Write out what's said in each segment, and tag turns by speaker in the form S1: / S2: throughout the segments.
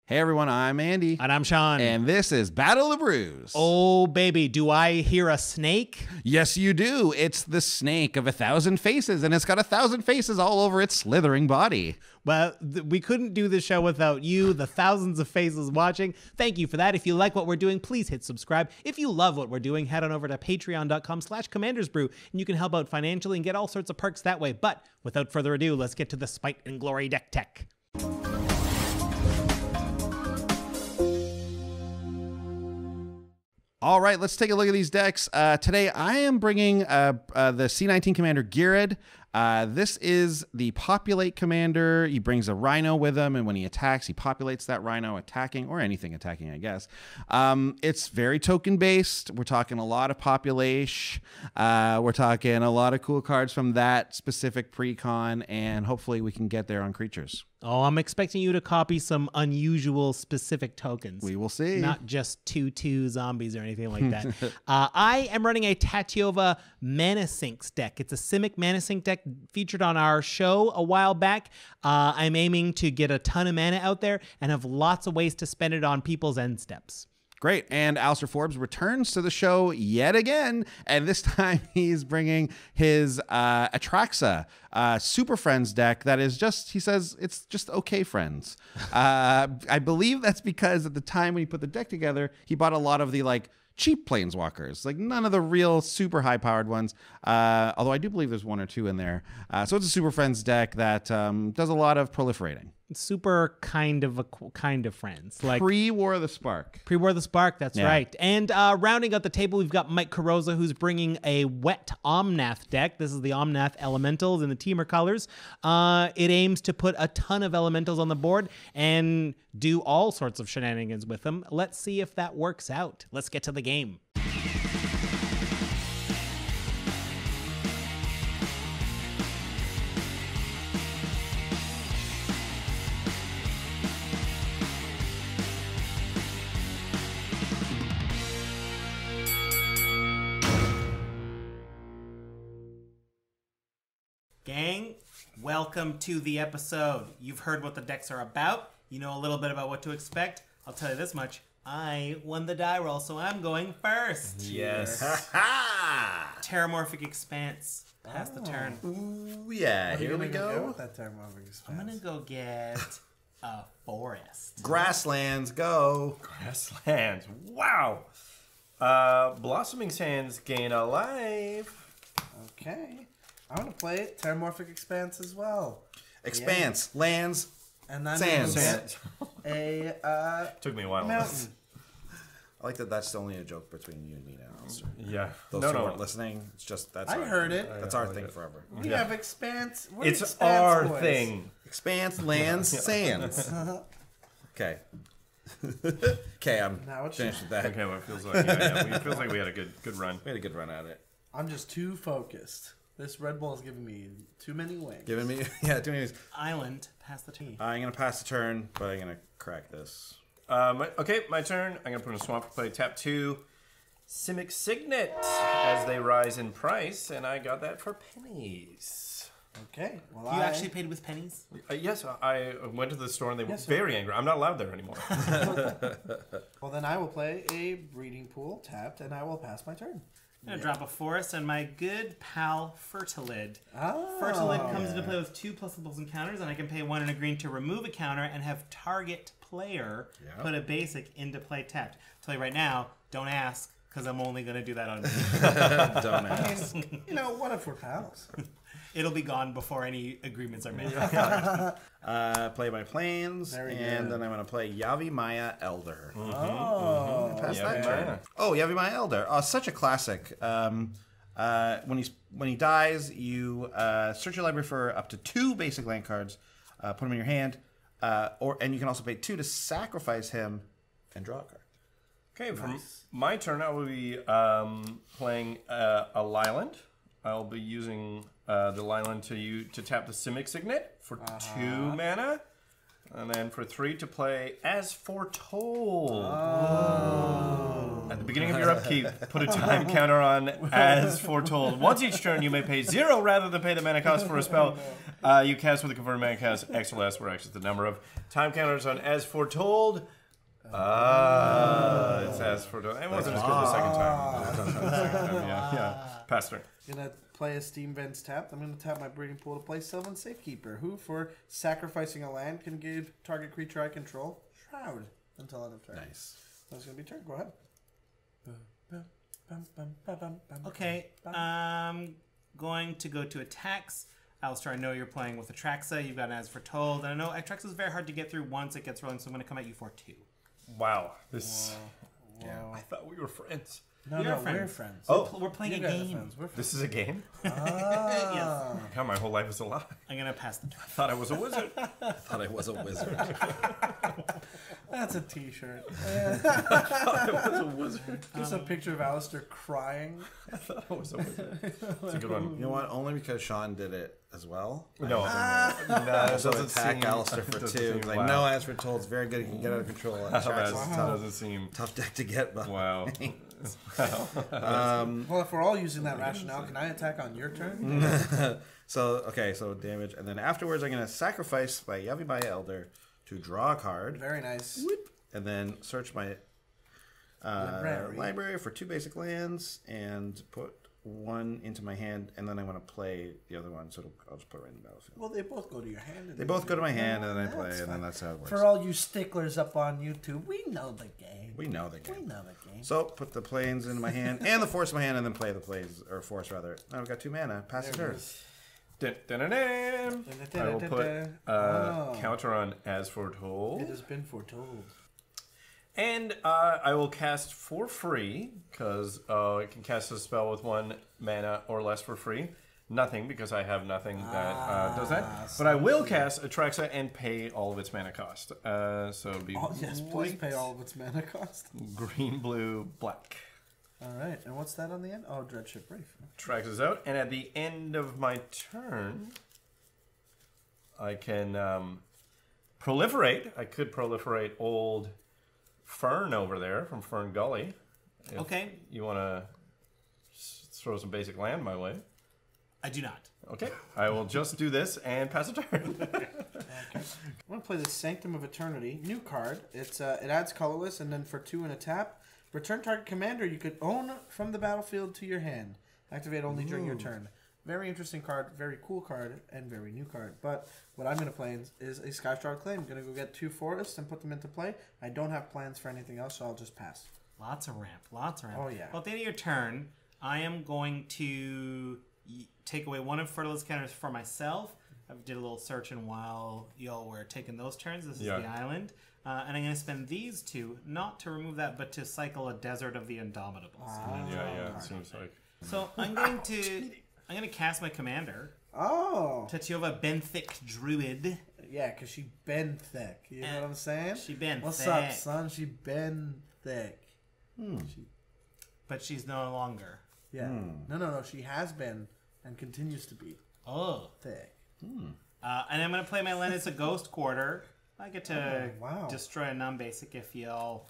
S1: Hey everyone, I'm Andy.
S2: And I'm Sean.
S1: And this is Battle of Brews.
S2: Oh, baby, do I hear a snake?
S1: Yes, you do. It's the snake of 1,000 faces, and it's got 1,000 faces all over its slithering body.
S2: Well, we couldn't do the show without you, the thousands of faces watching. Thank you for that. If you like what we're doing, please hit subscribe. If you love what we're doing, head on over to patreon.com/commandersbrew, and you can help out financially and get all sorts of perks that way. But without further ado, let's get to the Spite and Glory deck tech.
S1: All right, let's take a look at these decks. Today, I am bringing the C19 commander Ghired. This is the populate commander. He brings a rhino with him, and when he attacks, he populates that rhino attacking, or anything attacking, I guess. It's very token-based. We're talking a lot of population. We're talking a lot of cool cards from that specific precon, and hopefully we can get there on creatures.
S2: Oh, I'm expecting you to copy some unusual specific tokens.
S1: We will see.
S2: Not just 2/2 zombies or anything like that. I am running a Tatyova Mana Sinks deck. It's a Simic Mana Sink deck featured on our show a while back. I'm aiming to get a ton of mana out there and have lots of ways to spend it on people's end steps.
S1: Great. And Alastair returns to the show yet again. And this time he's bringing his Atraxa Super Friends deck that is just, he says, it's just okay friends. I believe that's because at the time when he put the deck together, he bought a lot of the cheap planeswalkers, none of the real super high powered ones. Although I do believe there's one or two in there. So it's a Super Friends deck that does a lot of proliferating.
S2: Super kind of friends, like
S1: pre-War of the Spark.
S2: Pre-War of the Spark, that's right. And rounding out the table, we've got Mike Carosa, who's bringing a wet Omnath deck. This is the Omnath Elementals in the Temur colors. It aims to put a ton of Elementals on the board and do all sorts of shenanigans with them. Let's see if that works out. Let's get to the game. Gang, welcome to the episode. You've heard what the decks are about. You know a little bit about what to expect. I'll tell you this much. I won the die roll, so I'm going first.
S3: Yes.
S2: Terramorphic Expanse. Pass the turn.
S3: Ooh, yeah. Here we go.
S4: With that Terramorphic Expanse.
S2: I'm going to go get a forest.
S3: Grasslands, go.
S4: Grasslands. Wow. Blossoming Sands gain a life. Okay. I'm going to play it. Terramorphic Expanse as well.
S1: Expanse, lands,
S4: and then
S1: sands.
S4: Took me a while.
S1: Mountain. I like that that's only a joke between you and me now, Alastair.
S4: Yeah.
S1: Those two weren't listening. It's just, that's
S4: I heard it.
S1: That's our thing forever.
S4: We have Expanse. We're it's Expanse our boys. Thing.
S1: Expanse, lands, sands. Okay. Okay, I'm finished with that.
S4: Okay, well, it feels like, it feels like we had a good run.
S1: We had a good run at it.
S5: I'm just too focused. This Red Bull is giving me too many wings.
S1: Too many wings.
S2: Island, pass the turn.
S1: I'm going to pass the turn, but I'm going to crack this.
S4: Okay, my turn. I'm going to put in a swamp to play tap 2. Simic Signet as they rise in price, and I got that for pennies.
S5: Okay. Well,
S2: you actually paid with pennies?
S4: Yes, I went to the store and they were very angry. I'm not allowed there anymore.
S5: Well, then I will play a breeding pool tapped, and I will pass my turn.
S2: I'm going to drop a forest and my good pal Fertilid.
S5: Oh,
S2: Fertilid comes into play with 2 ++ encounters, and I can pay 1 and a green to remove a counter and have target player put a basic into play tapped. I'll tell you right now, don't ask, because I'm only going to do that on me.
S1: Don't ask.
S5: I mean, what if we're pals?
S2: It'll be gone before any agreements are made.
S1: Play my planes, and then I'm going to play Yavimaya Elder. Pass that turn. Oh, Yavimaya Elder. Such a classic. When he dies, you search your library for up to 2 basic land cards, put them in your hand, and you can also pay 2 to sacrifice him and draw a card.
S4: Okay, for my turn, I will be playing a Lyland. I'll be using the Lyland to tap the Simic Signet for 2 mana. And then for 3 to play As Foretold.
S5: Oh.
S4: At the beginning of your upkeep, put a time counter on as foretold. Once each turn, you may pay 0 rather than pay the mana cost for a spell you cast with a converted mana cost X or less, where X is the number of time counters on as foretold. It's as foretold. It wasn't as good the second time. Yeah. Pass turn.
S5: Gonna play a Steam Vents tap. I'm gonna tap my breeding pool to play Sylvan Safekeeper, who, for sacrificing a land, can give target creature I control Shroud until end of turn.
S1: Nice.
S5: That's gonna be turn. Go ahead.
S2: Okay, I'm going to go to attacks. Alastair, I know you're playing with Atraxa. You've got an As Foretold. And I know Atraxa is very hard to get through once it gets rolling, so I'm going to come at you for 2.
S4: Wow. This. Yeah, I thought we were friends.
S5: No, we're friends.
S4: Oh,
S2: We're playing
S5: You
S2: a
S5: guys are
S2: game.
S5: friends. We're friends.
S4: this is a game?
S2: Yes.
S4: God, my whole life is a lie.
S2: I'm going to pass the turn.
S4: I thought I was a wizard.
S1: Thought I was a wizard.
S5: That's a T-shirt.
S4: I was a wizard.
S5: Just a picture of Alastair crying.
S4: I thought I was a wizard. It's a good one.
S1: You know what? Only because Sean did it as well.
S4: No,
S1: So
S4: doesn't
S1: attack
S4: seem-
S1: Alistair for
S4: doesn't
S1: 2.
S4: seem-
S1: Like,
S4: wow.
S1: no, as for told, it's very good. You can get out of control.
S4: That
S1: Atraxa
S4: doesn't seem.
S1: tough deck to get. But
S4: Wow.
S5: Well, if we're all using that rationale, can I attack on your turn?
S1: so damage, and then afterwards I'm gonna sacrifice my Yavimaya Elder to draw a card,
S5: Very nice.
S1: and then search my library for 2 basic lands and put 1 into my hand, and then I want to play the other one, so I'll just put it right in the battlefield.
S5: Well, they both go to your hand.
S1: They both go to my hand, and then I play, and then that's how it works.
S5: For all you sticklers up on YouTube, we know the game.
S1: We know the
S5: We
S1: game.
S5: know the game.
S1: So put the planes into my hand and the force in my hand, and then play the planes, or force rather. Now I've got 2 mana. Pass the
S5: There it
S1: turn.
S5: is.
S4: Dun, dun, dun, dun. I will put counter on as foretold.
S5: It has been foretold.
S4: And I will cast for free, because I can cast a spell with 1 mana or less for free. Nothing, because I have nothing that does that. But I will cast Atraxa and pay all of its mana cost. So it'll be
S5: Yes, please pay all of its mana cost.
S4: green, blue, black.
S5: All right, and what's that on the end? Oh, Dreadship Reef.
S4: Atraxa's out, and at the end of my turn, I can proliferate. I could proliferate old Fern over there from Fern Gully. If
S2: Okay.
S4: you want to throw some basic land my way.
S2: I do not.
S4: Okay, I will just do this and pass a turn.
S5: I'm gonna play the Sanctum of Eternity, new card. It's it adds colorless, and then for 2 and a tap, return target commander you could own from the battlefield to your hand. Activate only during your turn. Very interesting card, very cool card, and very new card. But what I'm gonna play is a Skyshard Claim. I'm gonna go get 2 forests and put them into play. I don't have plans for anything else, so I'll just pass.
S2: Lots of ramp. Lots of ramp.
S5: Oh, yeah.
S2: Well, at the end of your turn, I am going to take away 1 of Fertilist counters for myself. I did a little searching while y'all were taking those turns. This is the island. And I'm going to spend these 2, not to remove that, but to cycle a Desert of the Indomitables.
S4: Yeah, it seems like.
S2: So I'm going to cast my commander,
S5: Oh,
S2: Tatyova Benthic Druid.
S5: yeah, because she been thick. You know what I'm saying?
S2: She been
S5: What's
S2: thick.
S5: up, son? She been thick.
S2: But she's no longer.
S5: Yeah. No. She has been and continues to be
S2: Oh.
S5: thick.
S2: And I'm going to play my land as a Ghost Quarter. I get to
S5: wow.
S2: destroy a non-basic if y'all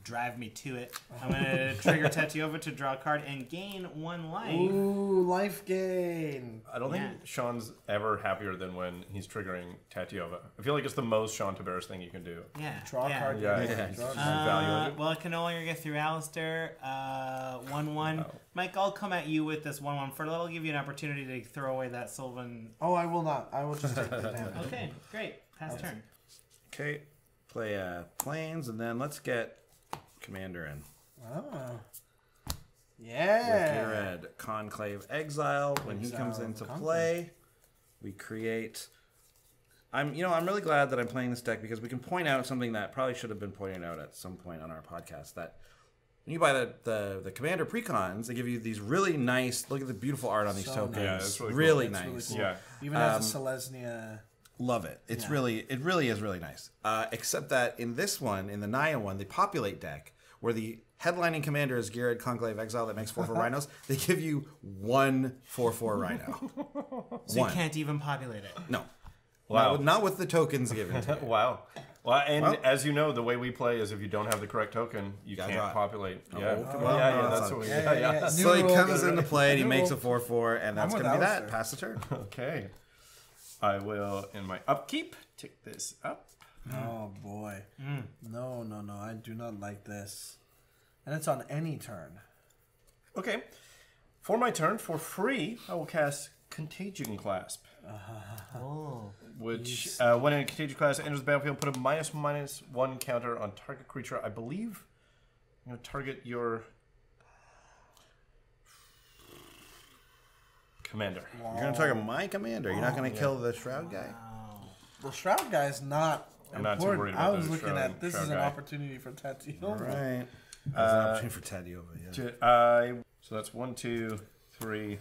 S2: drive me to it. I'm going to trigger Tatyova to draw a card and gain 1 life.
S5: Ooh, life gain.
S4: I don't think Sean's ever happier than when he's triggering Tatyova. I feel like it's the most Sean Tavares thing you can do.
S2: Yeah.
S5: Draw a card.
S4: Yeah.
S5: Draw a card.
S4: Value it.
S2: Well, I can no longer get through Alastair. 1-1. Mike, I'll come at you with this 1-1 for that'll give you an opportunity to throw away that Sylvan.
S5: Oh, I will not. I will just take the damage.
S2: Okay, great. Pass turn.
S1: Okay, play planes, and then let's get commander in.
S5: Oh.
S1: With
S5: Yeah.
S1: Ghired, Conclave Exile. When he comes
S5: Exile,
S1: into
S5: Conclave.
S1: play, we create. I'm really glad that I'm playing this deck because we can point out something that probably should have been pointed out at some point on our podcast. That when you buy the commander precons, they give you these really nice. Look at the beautiful art on these
S5: So
S1: tokens.
S5: nice.
S4: Yeah, it's really
S1: really
S4: cool.
S5: It's really
S1: nice.
S5: cool.
S4: Yeah.
S5: Even as a Selesnya.
S1: Love it. It's it really is really nice. Except that in this one, in the Naya one, the populate deck, where the headlining commander is Ghired Conclave Exile that makes 4/4 rhinos, they give you 1 4/4 rhino.
S2: So you can't even populate it.
S1: No.
S4: Wow.
S1: Not with the tokens given to you.
S4: Wow. Well, and as you know, the way we play is if you don't have the correct token, you
S3: Gotta
S4: can't
S3: draw it.
S4: populate.
S3: Oh,
S4: Yeah,
S3: come on.
S4: yeah,
S3: No,
S4: that's
S3: that's
S4: what we.
S5: Yeah, yeah, yeah.
S3: So he
S5: New
S3: comes
S5: rule.
S3: into play and he
S5: New
S3: makes a
S5: rule.
S3: 4/4, and that's
S5: I'm
S3: going to be
S5: with
S3: that.
S5: Alastair.
S3: Pass the turn.
S4: Okay. I will, in my upkeep, tick this up.
S5: Oh boy. No, no, no. I do not like this. And it's on any turn.
S4: Okay. For my turn, for free, I will cast Contagion Clasp. Which, when a Contagion Clasp enters the battlefield, put a -1 counter on target creature. I believe I'm going to target your commander.
S3: You're going to target my commander. You're not going to kill the Shroud guy?
S5: The Shroud guy is not
S4: I'm not too
S5: important.
S4: worried
S5: I
S4: about
S5: was
S4: the
S5: looking
S4: Shroud-
S5: at this
S4: Shroud
S5: is an
S4: guy.
S5: opportunity for Tatyova.
S3: Right. That's an opportunity for Tatyova, yeah.
S4: So that's 1, 2, 3,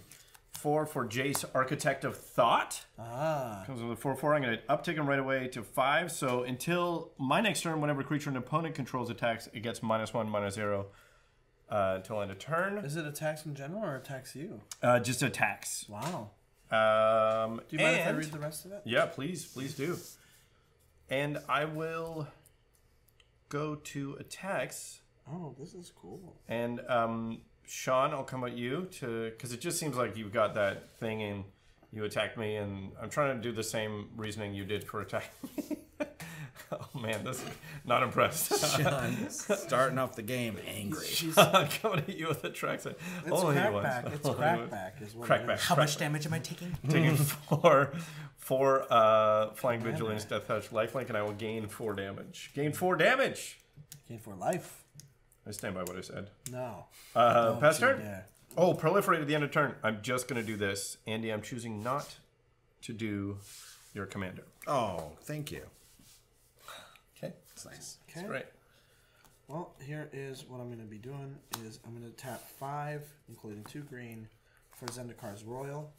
S4: 4 for Jace, Architect of Thought. Comes with a 4/4. I'm going to uptick him right away to 5. So until my next turn, whenever a creature an opponent controls attacks, it gets -1, -0 until end of turn.
S5: Is it attacks in general or attacks you?
S4: Just attacks.
S5: Wow.
S4: Do
S5: Do you mind if I read the rest of it?
S4: Yeah, please do. And I will go to attacks.
S5: Oh, this is cool.
S4: And Sean, I'll come at you because it just seems like you've got that thing and you attacked me, and I'm trying to do the same reasoning you did for attacking me. Oh man, this is not impressed.
S3: Sean, starting off the game angry.
S4: Coming at you with Atraxa.
S5: It's
S4: Only once.
S5: crackback. It's
S4: Only once.
S5: crackback is what
S4: Crackback.
S5: it is.
S2: How much damage am I taking?
S4: Taking four flying vigilance, death touch, lifelink, and I will gain 4 damage. Gain 4 damage.
S5: Gain for life.
S4: I stand by what I said.
S5: No.
S4: Pass
S5: Don't you
S4: turn.
S5: dare.
S4: Oh, proliferate at the end of turn. I'm just going to do this. Andy, I'm choosing not to do your commander.
S3: Oh, thank you.
S4: Okay.
S3: That's nice.
S5: Okay.
S4: That's great.
S5: Well, here is what I'm going to be doing is I'm going to tap 5, including 2 green, for Zendikar's Royal.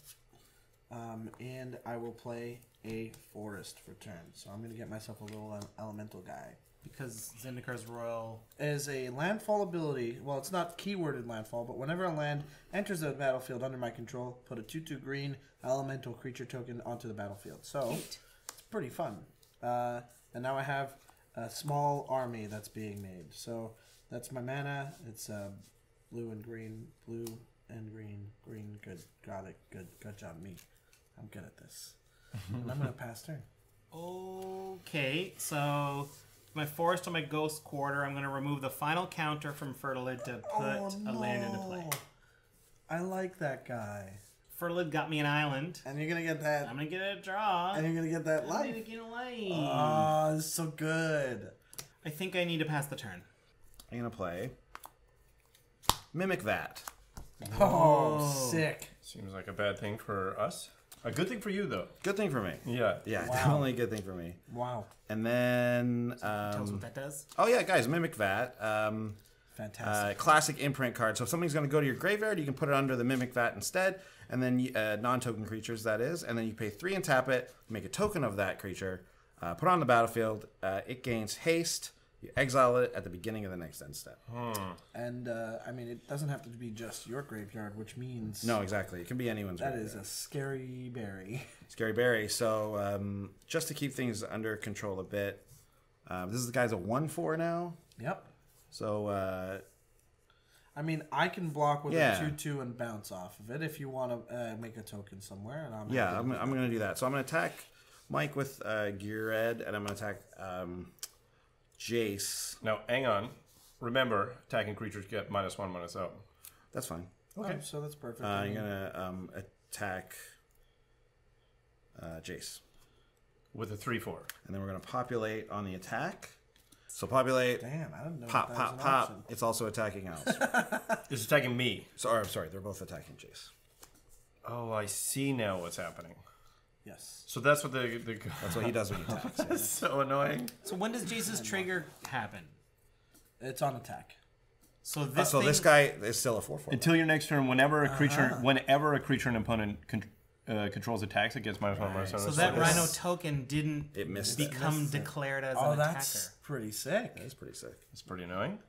S5: And I will play a forest for turn. So I'm going to get myself a little elemental guy.
S2: Because Zendikar's Royal...
S5: As a landfall ability, well, it's not keyworded landfall, but whenever a land enters the battlefield under my control, put a 2/2 green elemental creature token onto the battlefield. So it's pretty fun. And now I have a small army that's being made. So that's my mana. It's blue and green, green. Good, got it. Good job, me. I'm good at this. And I'm gonna pass turn.
S2: Okay, so my forest on my ghost quarter, I'm going to remove the final counter from Fertilid to put a land into play.
S5: I like that guy.
S2: Fertilid got me an island.
S5: And you're gonna get that.
S2: I'm going to get a draw.
S5: And you're gonna get that
S2: I'm
S5: life.
S2: going to get a life.
S5: Oh, this is so good.
S2: I think I need to pass the turn.
S3: I'm going to play Mimic that.
S5: Oh, sick.
S4: Seems like a bad thing for us. A good thing for you, though.
S3: Good thing for me.
S4: Yeah.
S3: Yeah,
S5: Wow.
S3: definitely a good thing for me.
S5: Wow.
S3: And then,
S2: Tell us what that does.
S3: oh yeah, guys, Mimic Vat.
S5: Fantastic.
S3: Classic imprint card. So if something's going to go to your graveyard, you can put it under the Mimic Vat instead, and then non-token creatures, that is, and then you pay 3 and tap it, make a token of that creature, put it on the battlefield. It gains haste. You exile it at the beginning of the next end step.
S5: And, I mean, it doesn't have to be just your graveyard, which means...
S3: No, exactly. It can be anyone's
S5: That
S3: graveyard.
S5: is a scary berry.
S3: Scary Berry. So just to keep things under control a bit, this is the guy's a 1/4 now.
S5: Yep.
S3: So
S5: I mean, I can block with
S3: Yeah.
S5: a 2/2 and bounce off of it if you want to make a token somewhere. And
S3: yeah,
S5: happy
S3: I'm going to do that. So I'm going to attack Mike with Ghired, and I'm going to attack Jace.
S4: Now, hang on. Remember, attacking creatures get -1/-0.
S3: That's fine.
S5: Okay, so that's perfect.
S3: You're going to attack Jace.
S4: With a 3/4.
S3: And then we're going to populate on the attack. So populate,
S5: Damn, I didn't know
S3: pop,
S5: that was
S3: pop,
S5: an
S3: pop.
S5: option.
S3: It's also attacking Alistair.
S4: It's attacking me.
S3: I'm sorry, they're both attacking Jace.
S4: Oh, I see now what's happening.
S5: Yes.
S4: So that's what the
S3: That's what he does when he attacks. Yeah.
S4: That's so annoying.
S2: So when does Jace's trigger happen?
S5: It's on attack.
S2: So this
S3: So
S2: thing,
S3: this guy is still a 4/4.
S4: Until your next turn, whenever a creature an opponent controls attacks, it gets -1/-0.
S2: So that Rhino token didn't
S3: It missed it.
S2: become declared as
S5: Oh,
S2: an
S5: that's
S2: attacker.
S5: pretty sick.
S3: That's pretty sick.
S4: It's pretty annoying.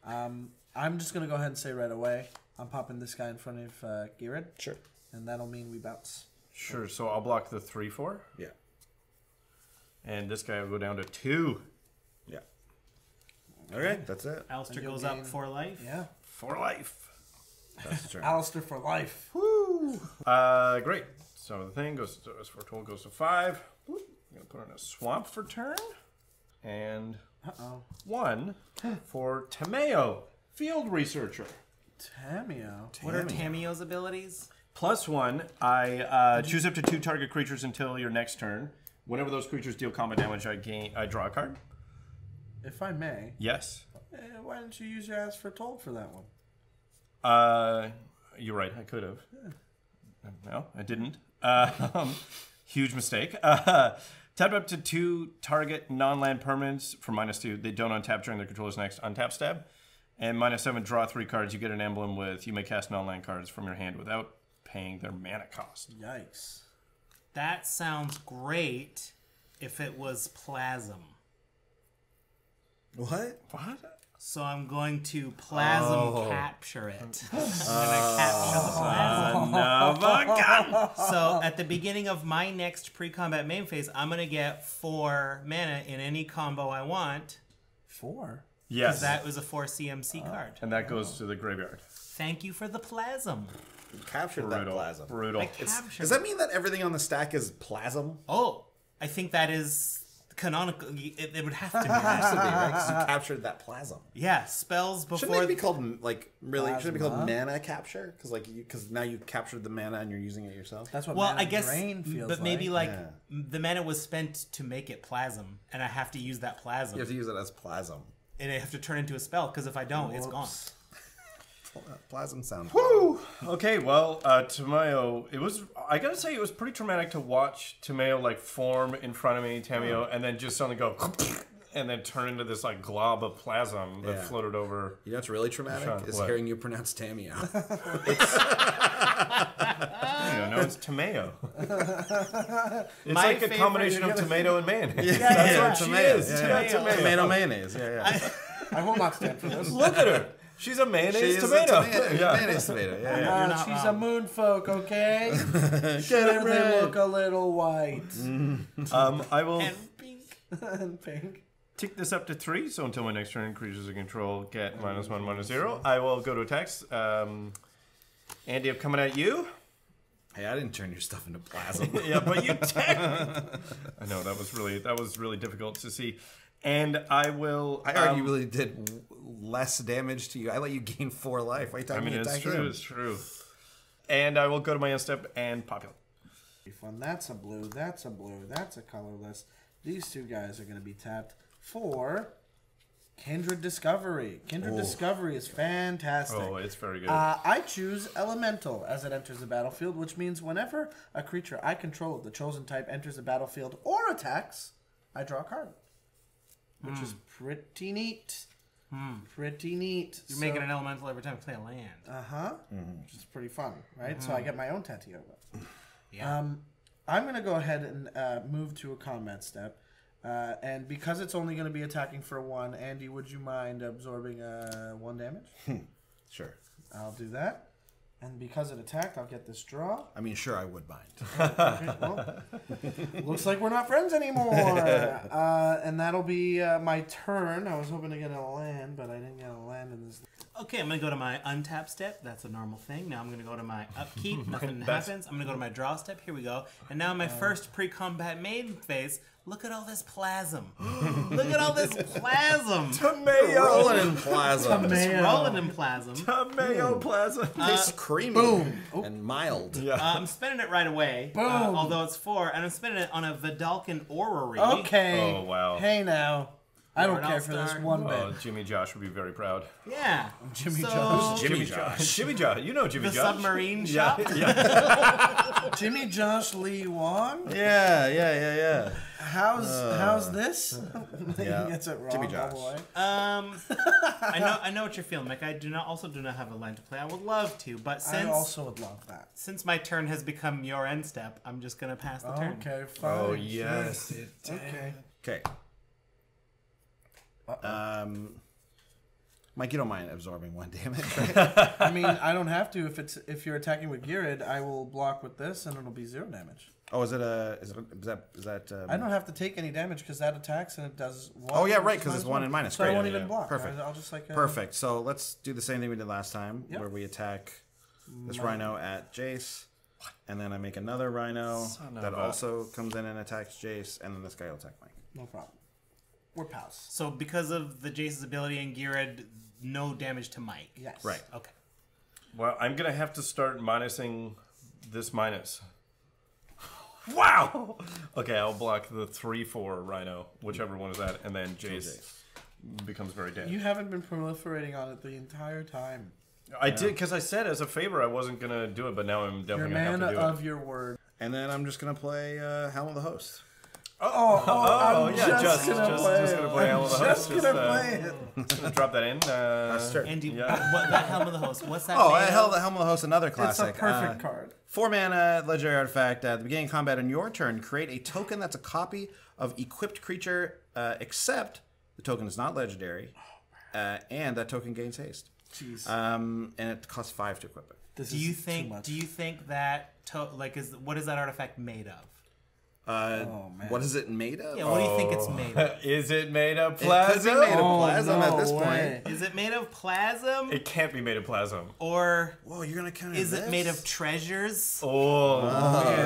S5: I'm just going to go ahead and say right away, I'm popping this guy in front of Ghired,
S3: Sure.
S5: and that'll mean we bounce.
S4: Sure. So I'll block the 3/4,
S3: Yeah.
S4: and this guy will go down to 2.
S3: Okay, that's it.
S2: Alastair
S5: you'll
S2: goes
S5: gain-
S2: up for life.
S5: Yeah.
S4: For life.
S3: That's the turn.
S5: Alastair for life.
S4: Great. So the thing goes to, as foretold, goes to 5. I'm going to put in a swamp for turn. And 1 for Temur, field researcher.
S5: Tamio.
S2: What are Tamio's abilities?
S4: +1, I choose up to 2 target creatures until your next turn. Whenever those creatures deal combat damage, I draw a card.
S5: If I may,
S4: Yes.
S5: why didn't you use your ass for told for that one?
S4: You're right. I could have. No, I didn't. Huge mistake. Tap up to 2 target non-land permanents for -2. They don't untap during their controller's next untap stab. And -7, draw 3 cards. You get an emblem with, you may cast non-land cards from your hand without paying their mana cost.
S5: Yikes.
S2: That sounds great if it was Plasm.
S3: What?
S4: What?
S2: So I'm going to Plasm capture it. I'm going to capture the Plasm. So at the beginning of my next pre-combat main phase, I'm going to get 4 mana in any combo I want.
S5: 4?
S4: Yes.
S2: That was a 4 CMC card.
S4: And that goes to the graveyard.
S2: Thank you for the Plasm.
S3: You captured that plasm.
S4: Brutal.
S2: I captured
S3: Does that mean that everything on the stack is plasm?
S2: Oh, I think that is canonical. It would have to be.
S3: Has to be, right? Because you captured that plasm.
S2: Yeah, spells before.
S3: Shouldn't it be called like really? Shouldn't it be called mana capture? Because now you captured the mana and you're using it yourself.
S5: That's what
S2: Well,
S5: mana
S2: I guess,
S5: drain feels
S2: but maybe like
S3: Yeah.
S2: the mana was spent to make it Plasm, and I have to use that Plasm,
S3: You have to use it as plasm.
S2: and I have to turn into a spell because if I don't, it's gone.
S3: Plasm sounds.
S4: Whew. Okay, well, Tameo, I gotta say, it was pretty traumatic to watch Tameo, like, form in front of me, Tameo, and then just suddenly go, and then turn into this, like, glob of plasm that
S3: Yeah.
S4: floated over.
S3: You know what's really traumatic
S4: Sean,
S3: is
S4: what?
S3: hearing you pronounce Tamio.
S4: No, it's Tameo. It's
S2: My
S4: like a
S2: favorite-
S4: combination of tomato and mayonnaise.
S3: That's
S4: what she is.
S3: Tomato mayonnaise. Yeah.
S5: I will not stand for this.
S4: Look at her. She's a mayonnaise
S3: She's
S4: tomato.
S3: A tomato.
S4: Yeah.
S3: Mayonnaise tomato. Yeah.
S5: She's a moon folk, okay? Sure, they look a little white
S4: I will
S2: And pink.
S5: and pink.
S4: tick this up to 3, so until my next turn, creatures of control get -1, -0. I will go to attacks. Andy, I'm coming at you.
S3: Hey, I didn't turn your stuff into plasm.
S4: Yeah, but you tagged me. I know that was really difficult to see, and I will.
S3: I arguably did less damage to you. I let you gain 4 life. Why are you
S4: I
S3: talking
S4: mean,
S3: me
S4: it's
S3: attack
S4: true.
S3: him?
S4: It's true. And I will go to my end step and populate.
S5: Fun. That's a blue. That's a blue. That's a colorless. These 2 guys are going to be tapped for Kindred Discovery. Kindred Discovery is fantastic.
S4: Oh, it's very good.
S5: I choose Elemental as it enters the battlefield, which means whenever a creature I control of the chosen type enters the battlefield or attacks, I draw a card. Which is pretty neat. Pretty neat.
S2: You're making an elemental every time you play a land.
S5: Uh-huh. Which is pretty fun, right? So I get my own Tatyova.
S2: Yeah.
S5: I'm going to go ahead and move to a combat step. And because it's only going to be attacking for 1, Andy, would you mind absorbing 1 damage?
S3: Sure.
S5: I'll do that. And because it attacked, I'll get this draw.
S3: I mean, sure, I would mind.
S5: Okay, well, looks like we're not friends anymore. And that'll be my turn. I was hoping to get a land, but I didn't get a land in this.
S2: Okay, I'm going to go to my untap step. That's a normal thing. Now I'm going to go to my upkeep. Nothing happens. I'm going to go to my draw step. Here we go. And now my first pre-combat main phase. Look at all this plasm. Look at all this plasm.
S4: Tomato.
S3: Rolling in plasm.
S2: Just rolling in plasm.
S4: Tomato plasma.
S3: Tastes creamy and mild.
S2: I'm spending it right away.
S5: Boom.
S2: Although it's 4, and I'm spending it on a Vidalcan Orrery.
S5: Okay.
S4: Oh, wow.
S5: Hey now. I don't
S2: You're an
S5: care for this
S2: all-star.
S5: one bit.
S4: Oh, Jimmy Josh would be very proud.
S2: Yeah.
S5: Jimmy
S2: So-
S5: Josh.
S3: Jimmy Josh.
S4: Jimmy Josh. You know Jimmy
S2: The
S4: Josh.
S2: submarine
S4: Yeah,
S2: shop.
S4: yeah.
S5: Jimmy Josh Lee Wong?
S3: Yeah.
S5: How's this?
S3: Yeah.
S5: He gets it wrong.
S3: Jimmy Josh.
S5: all the way.
S2: I know what you're feeling, Mick. I do not have a land to play. I would love to, but
S5: I
S2: since
S5: also would love that.
S2: since my turn has become your end step, I'm just gonna pass the turn.
S5: Okay, fine.
S4: Oh, yes.
S5: Okay.
S3: Okay. Mike, you don't mind absorbing 1 damage, right?
S5: I mean, I don't have to. If you're attacking with Ghired, I will block with this, and it'll be 0 damage.
S3: Oh, is that?
S5: I don't have to take any damage because that attacks and it does. One,
S3: Oh yeah, right.
S5: which is
S3: Because it's
S5: minus
S3: 1 and minus.
S5: So
S3: Great.
S5: I won't even block.
S3: Perfect.
S5: I'll just like.
S3: Perfect. So let's do the same thing we did last time,
S5: Yep.
S3: where we attack this rhino at Jace, and then I make another rhino that also comes in and attacks Jace, and then this guy will attack Mike.
S5: No problem. We're pals.
S2: So because of the Jace's ability and Ghired, no damage to Mike.
S5: Yes.
S3: Right.
S2: Okay.
S4: Well, I'm gonna have to start minusing this minus. Wow. Okay, I'll block the 3/4 rhino, whichever one is that, and then Jace becomes very dead.
S5: You haven't been proliferating on it the entire time.
S4: I did because I said as a favor I wasn't gonna do it, but now I'm definitely
S5: You're a
S4: gonna have
S5: man
S4: to do
S5: of
S4: it.
S5: your word.
S3: And then I'm just gonna play Helm of the Host.
S5: I'm
S4: yeah, just
S5: gonna
S4: play Helm of the Host.
S5: Just gonna play it.
S4: Just gonna drop that in.
S2: Andy,
S4: Yeah.
S2: what that Helm of the Host? What's that?
S3: Oh,
S2: made of?
S3: Helm of the Host, another
S5: It's
S3: classic.
S5: a perfect card.
S3: 4 mana legendary artifact. At the beginning of combat on your turn, create a token that's a copy of equipped creature, except the token is not legendary, and that token gains haste.
S5: Jeez.
S3: And it costs 5 to equip it.
S5: This
S2: Do you
S5: is too
S2: think?
S5: much.
S2: Do you think that what is that artifact made of?
S5: Oh, man.
S3: What is it made of?
S2: Yeah, what do you think it's made of?
S4: Is it made of
S3: It could be
S4: plasma?
S3: made of
S5: Oh,
S3: plasm at
S5: no
S3: this
S5: way.
S3: point.
S2: Is it made of plasm,
S4: It can't be made of plasma.
S2: or
S3: Whoa, you're gonna count
S2: is
S3: this?
S2: it made of treasures?
S4: Oh,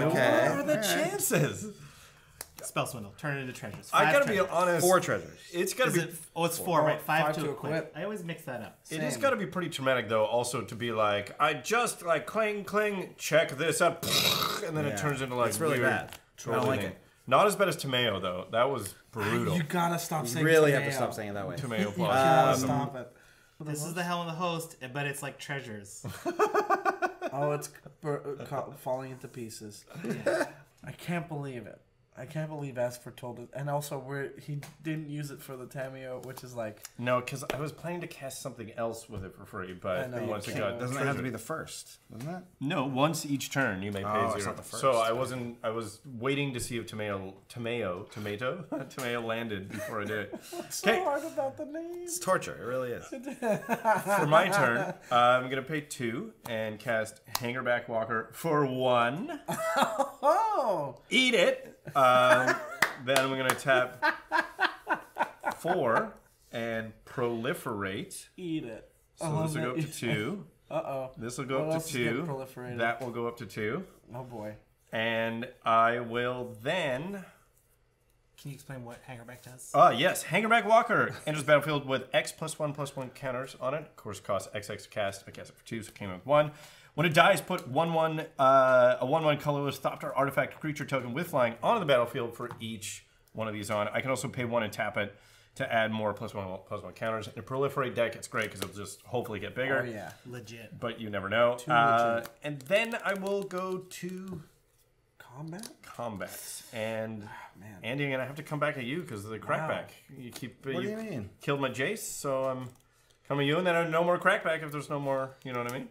S3: okay.
S4: What are the
S3: Alright.
S4: chances?
S2: Spell swindle. Turn it into treasures.
S4: I
S2: Five
S4: gotta be
S2: treasures.
S4: honest.
S3: 4 treasures.
S4: It's gotta
S2: Is
S4: be.
S2: it? Oh, it's 4, right? 5
S5: 5
S2: to
S5: to
S2: equip.
S5: equip.
S2: I always mix that up.
S4: It has
S5: Same.
S4: got to be pretty traumatic though, also to be like, I just like cling, check this up, and then it
S3: Yeah.
S4: turns into like
S3: It's really
S4: weird
S3: bad.
S4: troll
S3: I don't like
S4: thing.
S3: it.
S4: Not as bad as Tomeo though. That was brutal.
S5: You gotta stop saying
S3: Really
S5: Tomeo.
S3: have to stop saying it that way.
S4: Tomeo
S5: You
S4: plus.
S5: gotta stop it.
S2: This is the Helm of the Host, but it's like treasures.
S5: Oh, it's falling into pieces. I can't believe it. I can't believe Esper told it. And also, he didn't use it for the Tameo, which is like...
S4: No, because I was planning to cast something else with it for free, but
S5: I know,
S4: once
S5: you
S4: it
S5: can't.
S4: got
S3: Doesn't it have to
S4: treasure-
S3: be the first? Doesn't it?
S4: No, once each turn you may pay
S3: Oh,
S4: 0.
S3: it's not the first.
S4: So I wasn't. I was waiting to see if Tomato landed before I did it.
S5: So hard about the name.
S3: It's torture. It really is.
S4: For my turn, I'm gonna pay 2 and cast Hangerback Walker for 1.
S5: Oh!
S4: Eat it. Then I'm gonna tap 4 and proliferate.
S5: Eat it.
S4: So this will go up to 2.
S5: Uh-oh.
S4: This will go
S5: What
S4: up
S5: else
S4: to
S5: is getting
S4: 2.
S5: proliferated?
S4: That will go up to 2.
S5: Oh, boy.
S4: And I will then.
S2: Can you explain what Hangerback does?
S4: Yes, Hangerback Walker enters the battlefield with X +1/+1 counters on it. Of course, costs XX to cast. I cast it for 2, so it came in with 1. When it dies, put a 1/1 colorless Thopter artifact creature token with flying onto the battlefield for each one of these on. I can also pay 1 and tap it to add more +1/+1 counters. In a proliferate deck, it's great because it'll just hopefully get bigger.
S5: Oh, yeah.
S2: Legit.
S4: But you never know.
S5: legit.
S4: And then I will go to
S5: Combat?
S4: combat. And
S5: Man.
S4: Andy, I'm gonna have to come back at you because of the crackback. You keep.
S3: What do you mean?
S4: Killed my Jace, so I'm coming to you, and then no more crackback if there's no more. You know what I mean?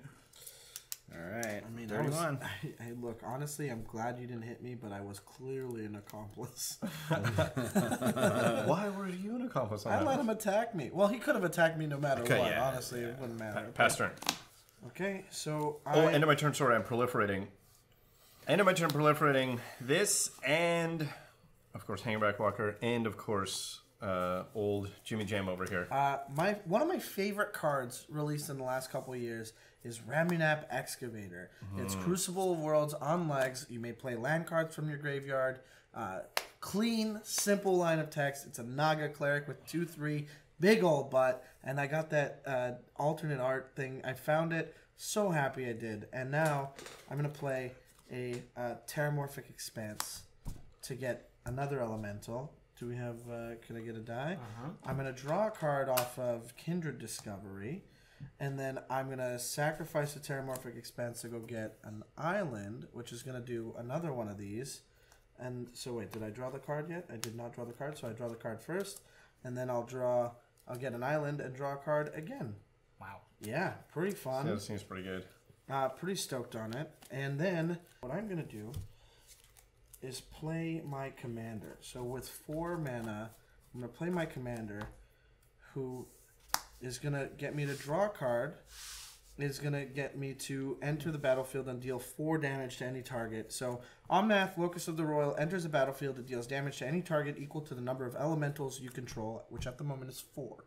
S3: All right.
S5: I mean,
S3: 31.
S5: I look, honestly, I'm glad you didn't hit me, but I was clearly an accomplice.
S4: Why were you an accomplice on
S5: I
S4: that?
S5: let him attack me. Well, he could have attacked me no matter
S3: Okay,
S5: what.
S3: yeah.
S5: Honestly, it wouldn't matter.
S4: Pass turn.
S5: Okay, so
S4: End of my turn. Sorry, I'm proliferating. End of my turn, proliferating this, and of course, Hangerback Walker, and of course, old Jimmy Jam over here.
S5: one of my favorite cards released in the last couple of years is Ramunap Excavator. It's Crucible of Worlds on legs. You may play land cards from your graveyard. Clean, simple line of text. It's a Naga cleric with 2/3, big old butt. And I got that alternate art thing. I found it. So happy I did. And now I'm gonna play a Terramorphic Expanse to get another elemental. Do we have? Can I get a die? I'm gonna draw a card off of Kindred Discovery, and then I'm gonna sacrifice a Terramorphic Expanse to go get an island, which is gonna do another one of these. And so wait, did I draw the card yet? I did not draw the card, so I draw the card first, and then I'll get an island and draw a card again.
S2: Wow.
S5: Yeah, pretty fun.
S4: Yeah, that seems pretty good.
S5: Pretty stoked on it. And then what I'm gonna do is play my commander. So with 4 mana, I'm gonna play my commander, who is gonna get me to draw a card, is going to get me to enter the battlefield and deal 4 damage to any target. So Omnath, Locust of the Royal, enters the battlefield. It deals damage to any target equal to the number of elementals you control, which at the moment is 4.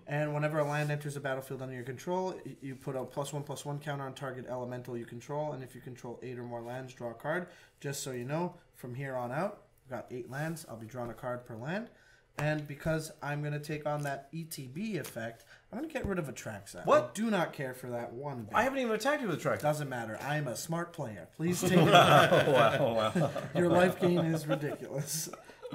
S5: And whenever a land enters the battlefield under your control, you put a +1/+1 counter on target elemental you control. And if you control 8 or more lands, draw a card. Just so you know, from here on out, I've got 8 lands. I'll be drawing a card per land. And because I'm going to take on that ETB effect, I'm going to get rid of Atraxa.
S4: What?
S5: I do not care for that one bit.
S4: I haven't even attacked you with Atraxa.
S5: Doesn't matter. I am a smart player. Please take it out.
S4: Wow.
S5: Your life gain is ridiculous.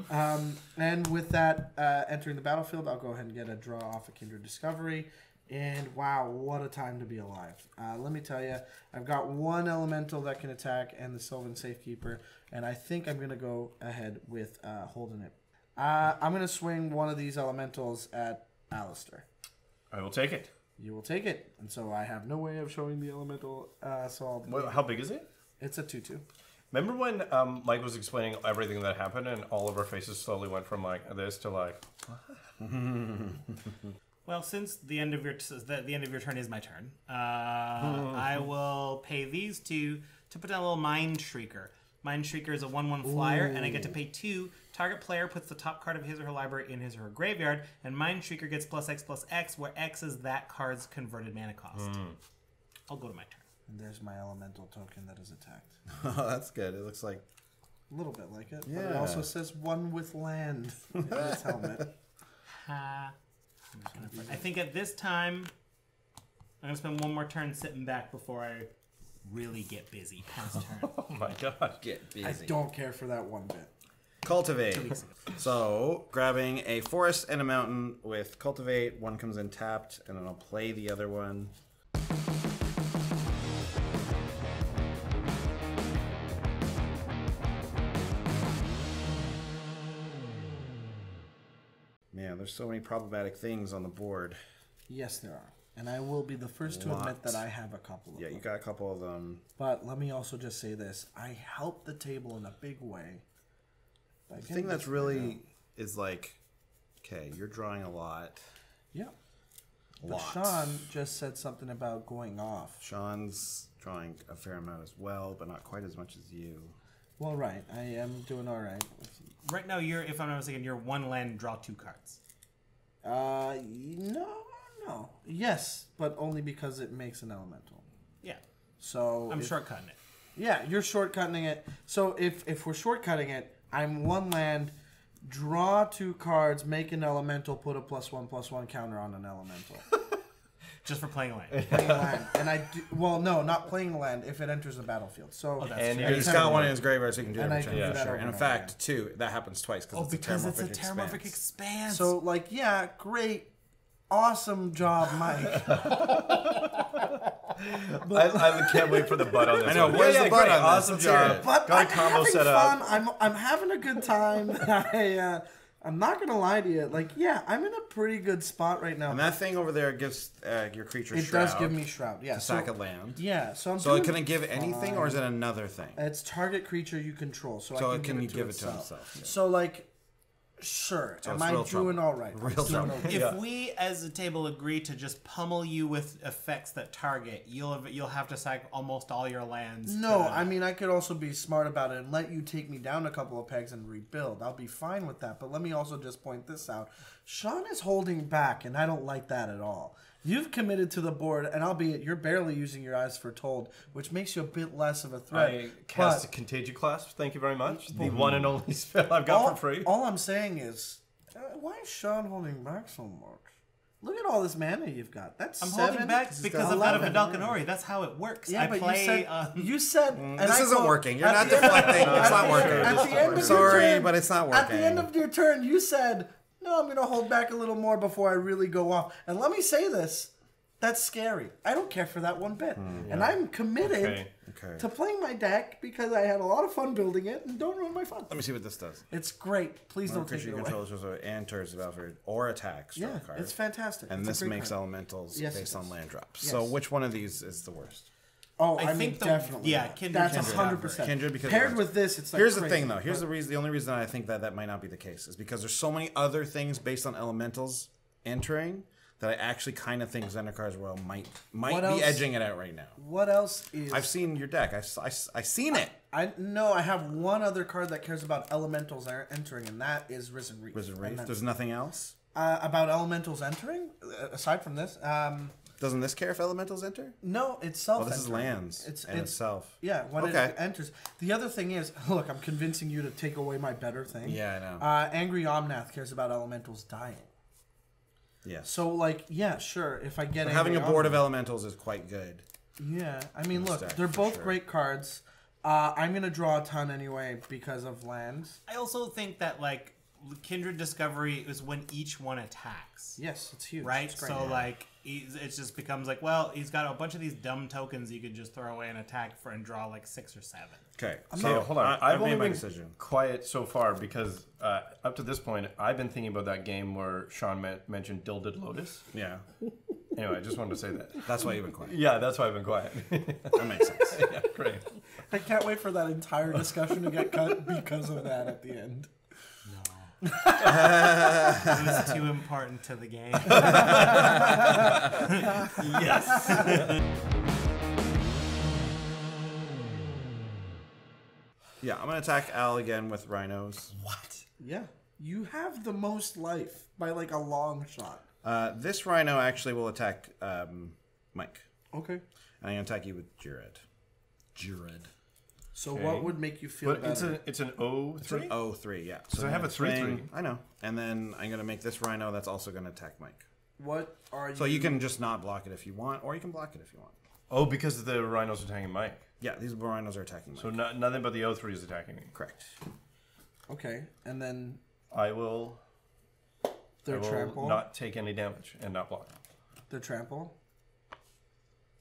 S5: And with that, entering the battlefield, I'll go ahead and get a draw off a Kindred Discovery. And wow, what a time to be alive. Let me tell you, I've got 1 elemental that can attack and the Sylvan Safekeeper. And I think I'm going to go ahead with holding it. I'm going to swing one of these elementals at Alastair.
S4: I will take it.
S5: You will take it. And so I have no way of showing the elemental. So I'll
S4: Well, how big is it?
S5: It's a 2/2.
S4: Remember when Mike was explaining everything that happened and all of our faces slowly went from like this to like...
S2: Well, since the end of your turn is my turn, I will pay these 2 to put down a little Mind Shrieker. Mind Shrieker is a 1/1 flyer, and I get to pay 2. Target player puts the top card of his or her library in his or her graveyard, and Mind Shrieker gets +X/+X, where X is that card's converted mana cost. I'll go to my turn.
S5: And there's my elemental token that is attacked.
S3: Oh, that's good. It looks like
S5: A little bit like it. But it
S3: Yeah.
S5: also says 1 with land in its helmet.
S2: I think at this time, I'm going to spend one more turn sitting back before I really get busy past turn.
S4: Oh my god.
S3: get busy.
S5: I don't care for that one bit.
S3: Cultivate. So, grabbing a forest and a mountain with Cultivate. One comes in tapped, and then I'll play the other one. Man, there's so many problematic things on the board.
S5: Yes, there are. And I will be the first to admit that I have a couple of
S3: Yeah,
S5: them.
S3: you got a couple of them.
S5: But let me also just say this. I help the table in a big way.
S3: The thing that's really is like, okay, you're drawing a lot.
S5: Yeah. But
S3: Lots.
S5: Sean just said something about going off.
S3: Sean's drawing a fair amount as well, but not quite as much as you.
S5: Well, right. I am doing all right.
S2: Right now, if I'm not mistaken, you're 1 land, draw 2 cards.
S5: No. Yes, but only because it makes an elemental.
S2: Yeah.
S5: So
S2: I'm shortcutting it.
S5: Yeah, you're shortcutting it. So if we're shortcutting it, I'm 1 land, draw 2 cards, make an elemental, put a +1/+1 counter on an elemental.
S2: Just for playing a land.
S5: Playing a land. And I do, well, no, not playing the land if it enters the battlefield. So
S2: that's
S4: And
S2: true.
S4: you're
S3: He's
S4: just
S3: got one in his graveyard, so you can do
S5: And
S3: it
S5: I
S3: every
S5: can
S3: turn.
S5: do that
S3: Sure.
S5: over
S3: And in
S5: and
S3: fact,
S5: over
S3: too, that happens twice
S2: Oh, because it's a
S3: Terramorphic
S2: Terramorphic Expanse.
S5: So, like, yeah, great. Awesome job, Mike.
S4: I can't wait for the butt on this.
S3: I know,
S4: one.
S3: where's the butt
S4: great.
S3: on this?
S4: Awesome
S3: Let's hear
S4: job.
S3: it.
S5: But
S4: Got a
S5: I'm
S4: combo
S5: having
S4: set
S5: fun.
S4: up.
S5: I'm having a good time. I'm not gonna lie to you. Like, yeah, I'm in a pretty good spot right now.
S3: And that thing over there gives your creature
S5: it
S3: Shroud.
S5: does give me Shroud. Yeah.
S3: to sack a land.
S5: Yeah. So I'm
S3: So
S5: doing
S3: can it give anything, or is it another thing?
S5: It's target creature you control. So
S3: So
S5: I can
S3: you
S5: give
S3: give
S5: it
S3: it
S5: to
S3: to
S5: itself.
S3: himself? Yeah.
S5: So like, sure.
S3: So
S5: Am
S3: it's
S5: I
S3: real
S5: doing
S3: trouble.
S5: all right?
S3: Real
S5: I'm doing
S3: trouble.
S5: okay.
S2: If we, as a table, agree to just pummel you with effects that target, you'll have to sack almost all your lands.
S5: No,
S2: to-
S5: I mean, I could also be smart about it and let you take me down a couple of pegs and rebuild. I'll be fine with that. But let me also just point this out. Sean is holding back, and I don't like that at all. You've committed to the board, and albeit you're barely using your Eyes Foretold, which makes you a bit less of a threat.
S4: I cast a
S5: But
S4: Contagion Clasp. Thank you very much. The one and only spell I've got for free.
S5: all I'm saying is, why is Sean holding back so much? Look at all this mana you've got. That's
S2: I'm
S5: 7.
S2: holding back because I'm out of
S5: 11.
S2: Vidalcanori. That's how it works.
S5: Yeah,
S2: I
S5: but
S2: play.
S5: you said and
S3: This
S5: I
S3: isn't
S5: quote,
S3: working. You're
S5: at
S3: not
S5: the end-
S3: deflecting. It's not working.
S5: At the end of
S3: Sorry,
S5: your turn,
S3: but it's not
S5: At the end
S3: working.
S5: of your turn, you said, "No, I'm going to hold back a little more before I really go off." And let me say this: that's scary. I don't care for that one bit, and I'm committed
S3: Okay.
S5: to playing my deck because I had a lot of fun building it, and don't ruin my fun.
S3: Let me see what this does.
S5: It's great. Please don't take
S3: Creature
S5: it
S3: you
S5: away.
S3: control is enters the battlefield or attacks. Draw
S5: Yeah,
S3: a card.
S5: it's fantastic.
S3: And
S5: It's a
S3: this
S5: great
S3: makes
S5: card.
S3: elementals
S5: Yes, it
S3: based on
S5: does.
S3: land drops.
S5: Yes.
S3: So which one of these is the worst?
S5: Oh,
S2: I
S5: I,
S2: think
S5: mean,
S2: the-
S5: definitely.
S2: yeah,
S5: that.
S2: Kindred
S5: That's
S2: Kindred
S5: 100%.
S3: Kindred because
S5: paired
S3: it
S5: with this, it's like
S3: Here's the
S5: crazy.
S3: thing, though. Here's the only reason I think that might not be the case is because there's so many other things based on elementals entering that I actually kind of think Zendikar Royal might
S5: What
S3: be
S5: else?
S3: edging it out right now.
S5: What else is?
S3: I've seen your deck. I've seen it.
S5: I have one other card that cares about elementals entering, and that is Risen Reef.
S3: Risen Reef. There's nothing else.
S5: About elementals entering, aside from this.
S3: Doesn't this care if elementals enter?
S5: No, it's self.
S3: Oh, this is lands. It's itself.
S5: Yeah, when
S3: Okay.
S5: it enters. The other thing is, look, I'm convincing you to take away my better thing.
S3: Yeah, I know.
S5: Angry Omnath cares about elementals dying.
S3: Yes.
S5: So, like, yeah, sure. If I get
S3: Having a
S5: Angry
S3: board of
S5: Omnath-
S3: elementals is quite good.
S5: Yeah, I mean, look,
S3: Stack,
S5: they're
S3: for
S5: both
S3: sure.
S5: great cards. I'm gonna draw a ton anyway because of lands.
S2: I also think that like Kindred Discovery is when each one attacks.
S5: Yes, it's huge.
S2: Right?
S5: It's great.
S2: So like it just becomes like, well, he's got a bunch of these dumb tokens you could just throw away and attack for and draw like 6 or 7.
S3: Okay.
S4: So hold on.
S3: I've
S4: only
S3: made my
S4: been
S3: decision.
S4: quiet so far because up to this point, I've been thinking about that game where Sean mentioned Dilded Lotus.
S3: Yeah.
S4: Anyway, I just wanted to say that.
S3: That's why you've been quiet.
S4: Yeah, that's why I've been quiet.
S3: That makes sense.
S4: Yeah, great.
S5: I can't wait for that entire discussion to get cut because of that at the end.
S2: It was too important to the game.
S4: Yes.
S3: Yeah, I'm gonna attack Al again with rhinos.
S5: What? Yeah. You have the most life by like a long shot.
S3: This rhino actually will attack Mike,
S5: Okay.
S3: and I'm gonna attack you with Ghired. Ghired.
S5: So
S4: Okay.
S5: what would make you feel
S4: But
S5: better?
S4: it's an O3?
S3: It's an 0-3, yeah.
S4: So I have a 3/3.
S3: I know. And then I'm gonna make this rhino that's also gonna attack Mike.
S5: What are you?
S3: So you can just not block it if you want, or you can block it if you want.
S4: Oh, because the rhinos are attacking Mike.
S3: Yeah, these rhinos are attacking Mike.
S4: So nothing but the O3 is attacking me.
S3: Correct.
S5: Okay, and then
S4: I will
S5: their trample.
S4: not take any damage and not block.
S5: Their trample.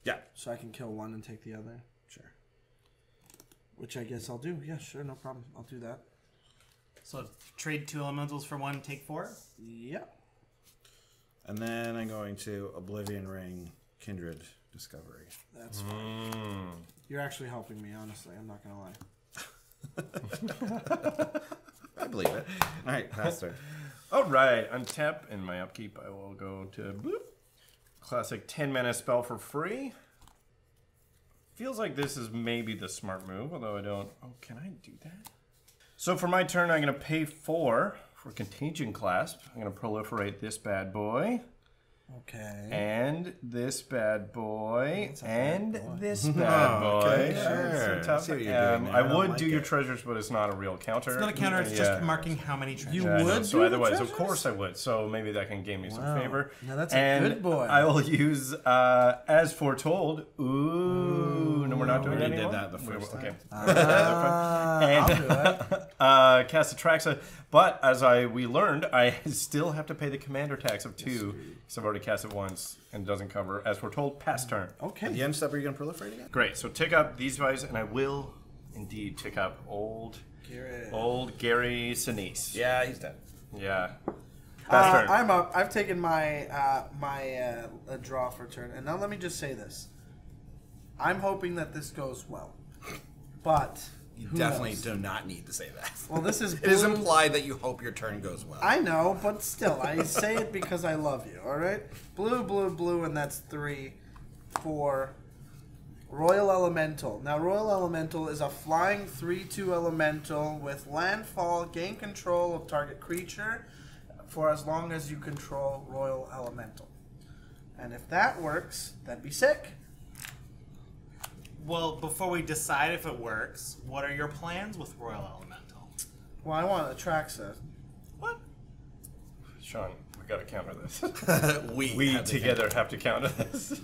S3: Yeah.
S5: So I can kill one and take the other.
S3: Sure.
S5: Which I guess I'll do. Yeah, sure, no problem. I'll do that.
S2: So trade 2 elementals for 1, take 4?
S5: Yeah.
S3: And then I'm going to Oblivion Ring, Kindred Discovery.
S5: That's fine. You're actually helping me, honestly. I'm not gonna lie.
S3: I believe it. All right, faster.
S4: All right, untap in my upkeep. I will go to bloop. Classic 10 mana spell for free. Feels like this is maybe the smart move, although I don't. Oh, can I do that? So for my turn, I'm going to pay 4 for Contagion Clasp. I'm going to proliferate this bad boy.
S5: Okay.
S4: And this bad boy,
S5: That's a
S4: and
S5: bad boy.
S4: this bad boy.
S3: okay,
S4: Yeah,
S3: sure.
S4: it's so tough.
S3: I see what you're doing there.
S4: I
S3: I don't
S4: would
S3: like
S4: do your
S3: it.
S4: treasures, but it's not a real counter.
S2: It's not a counter, it's just marking how many treasures.
S5: You
S4: Yeah, I know.
S5: would
S4: So
S5: do the
S4: otherwise, of
S5: treasures?
S4: course I would. So maybe that can gain me some
S5: Wow.
S4: favor.
S5: Now that's a
S4: and
S5: good boy.
S4: I will use as foretold. Ooh, no, we're not doing
S3: We
S4: that
S3: already did
S4: anymore.
S3: that the first
S4: Okay.
S5: I'll do it.
S4: Cast Atraxa, but as we learned, I still have to pay the commander tax of 2 because I've already cast it once and it doesn't cover. As foretold, pass turn.
S3: At
S5: Okay.
S3: the end step, are you going to proliferate again?
S4: Great. So tick up these guys, and I will indeed tick up old Gary Sinise.
S3: Yeah, he's dead.
S4: Yeah. Pass turn.
S5: I'm up. I've taken my draw for turn, and now let me just say this: I'm hoping that this goes well, but
S3: You
S5: who
S3: definitely
S5: knows?
S3: do not need to say that.
S5: Well, this is
S3: It is
S5: blue.
S3: implied that you hope your turn goes well.
S5: I know, but still, I say it because I love you. All right, blue, blue, blue, and that's 3, 4. Royal Elemental. Now, Royal Elemental is a flying 3/2 elemental with landfall. Gain control of target creature for as long as you control Royal Elemental. And if that works, that'd be sick.
S2: Well, before we decide if it works, what are your plans with Royal Elemental?
S5: Well, I want Atraxa.
S2: What?
S4: Sean, we got to counter this.
S3: we
S4: We together have to counter this.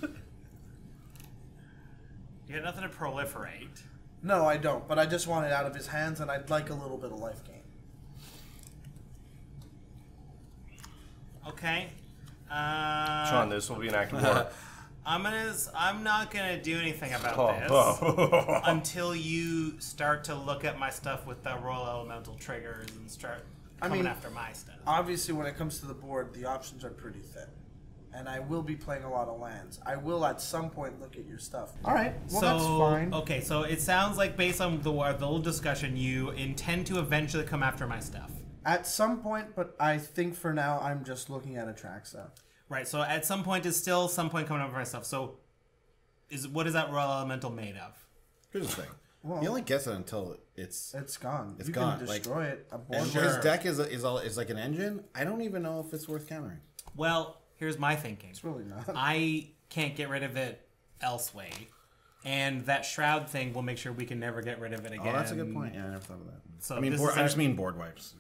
S2: You got nothing to proliferate.
S5: No, I don't, but I just want it out of his hands, and I'd like a little bit of life gain.
S2: Okay.
S4: Sean, this will be an act of war.
S2: I'm not gonna do anything about this
S4: Oh.
S2: until you start to look at my stuff with the Royal Elemental triggers and start coming after my stuff.
S5: Obviously, when it comes to the board, the options are pretty thin. And I will be playing a lot of lands. I will at some point look at your stuff. All right, well, that's fine.
S2: Okay, so it sounds like based on the little discussion, you intend to eventually come after my stuff.
S5: At some point, but I think for now, I'm just looking at Atraxa.
S2: Right. So at some point is still some point coming up for myself. So what is that royal elemental made of?
S3: Here's the thing.
S5: Well,
S3: he only gets it until it's
S5: gone.
S3: It's
S5: you
S3: gone.
S5: can destroy it. A board
S3: and his deck is like an engine. I don't even know if it's worth countering.
S2: Well, here's my thinking.
S5: It's really not.
S2: I can't get rid of it elsewhere. And that shroud thing will make sure we can never get rid of it again.
S3: Oh, that's a good point. Yeah, I never thought of that.
S2: So
S3: I mean,
S2: this
S3: I
S2: is
S3: just mean board wipes.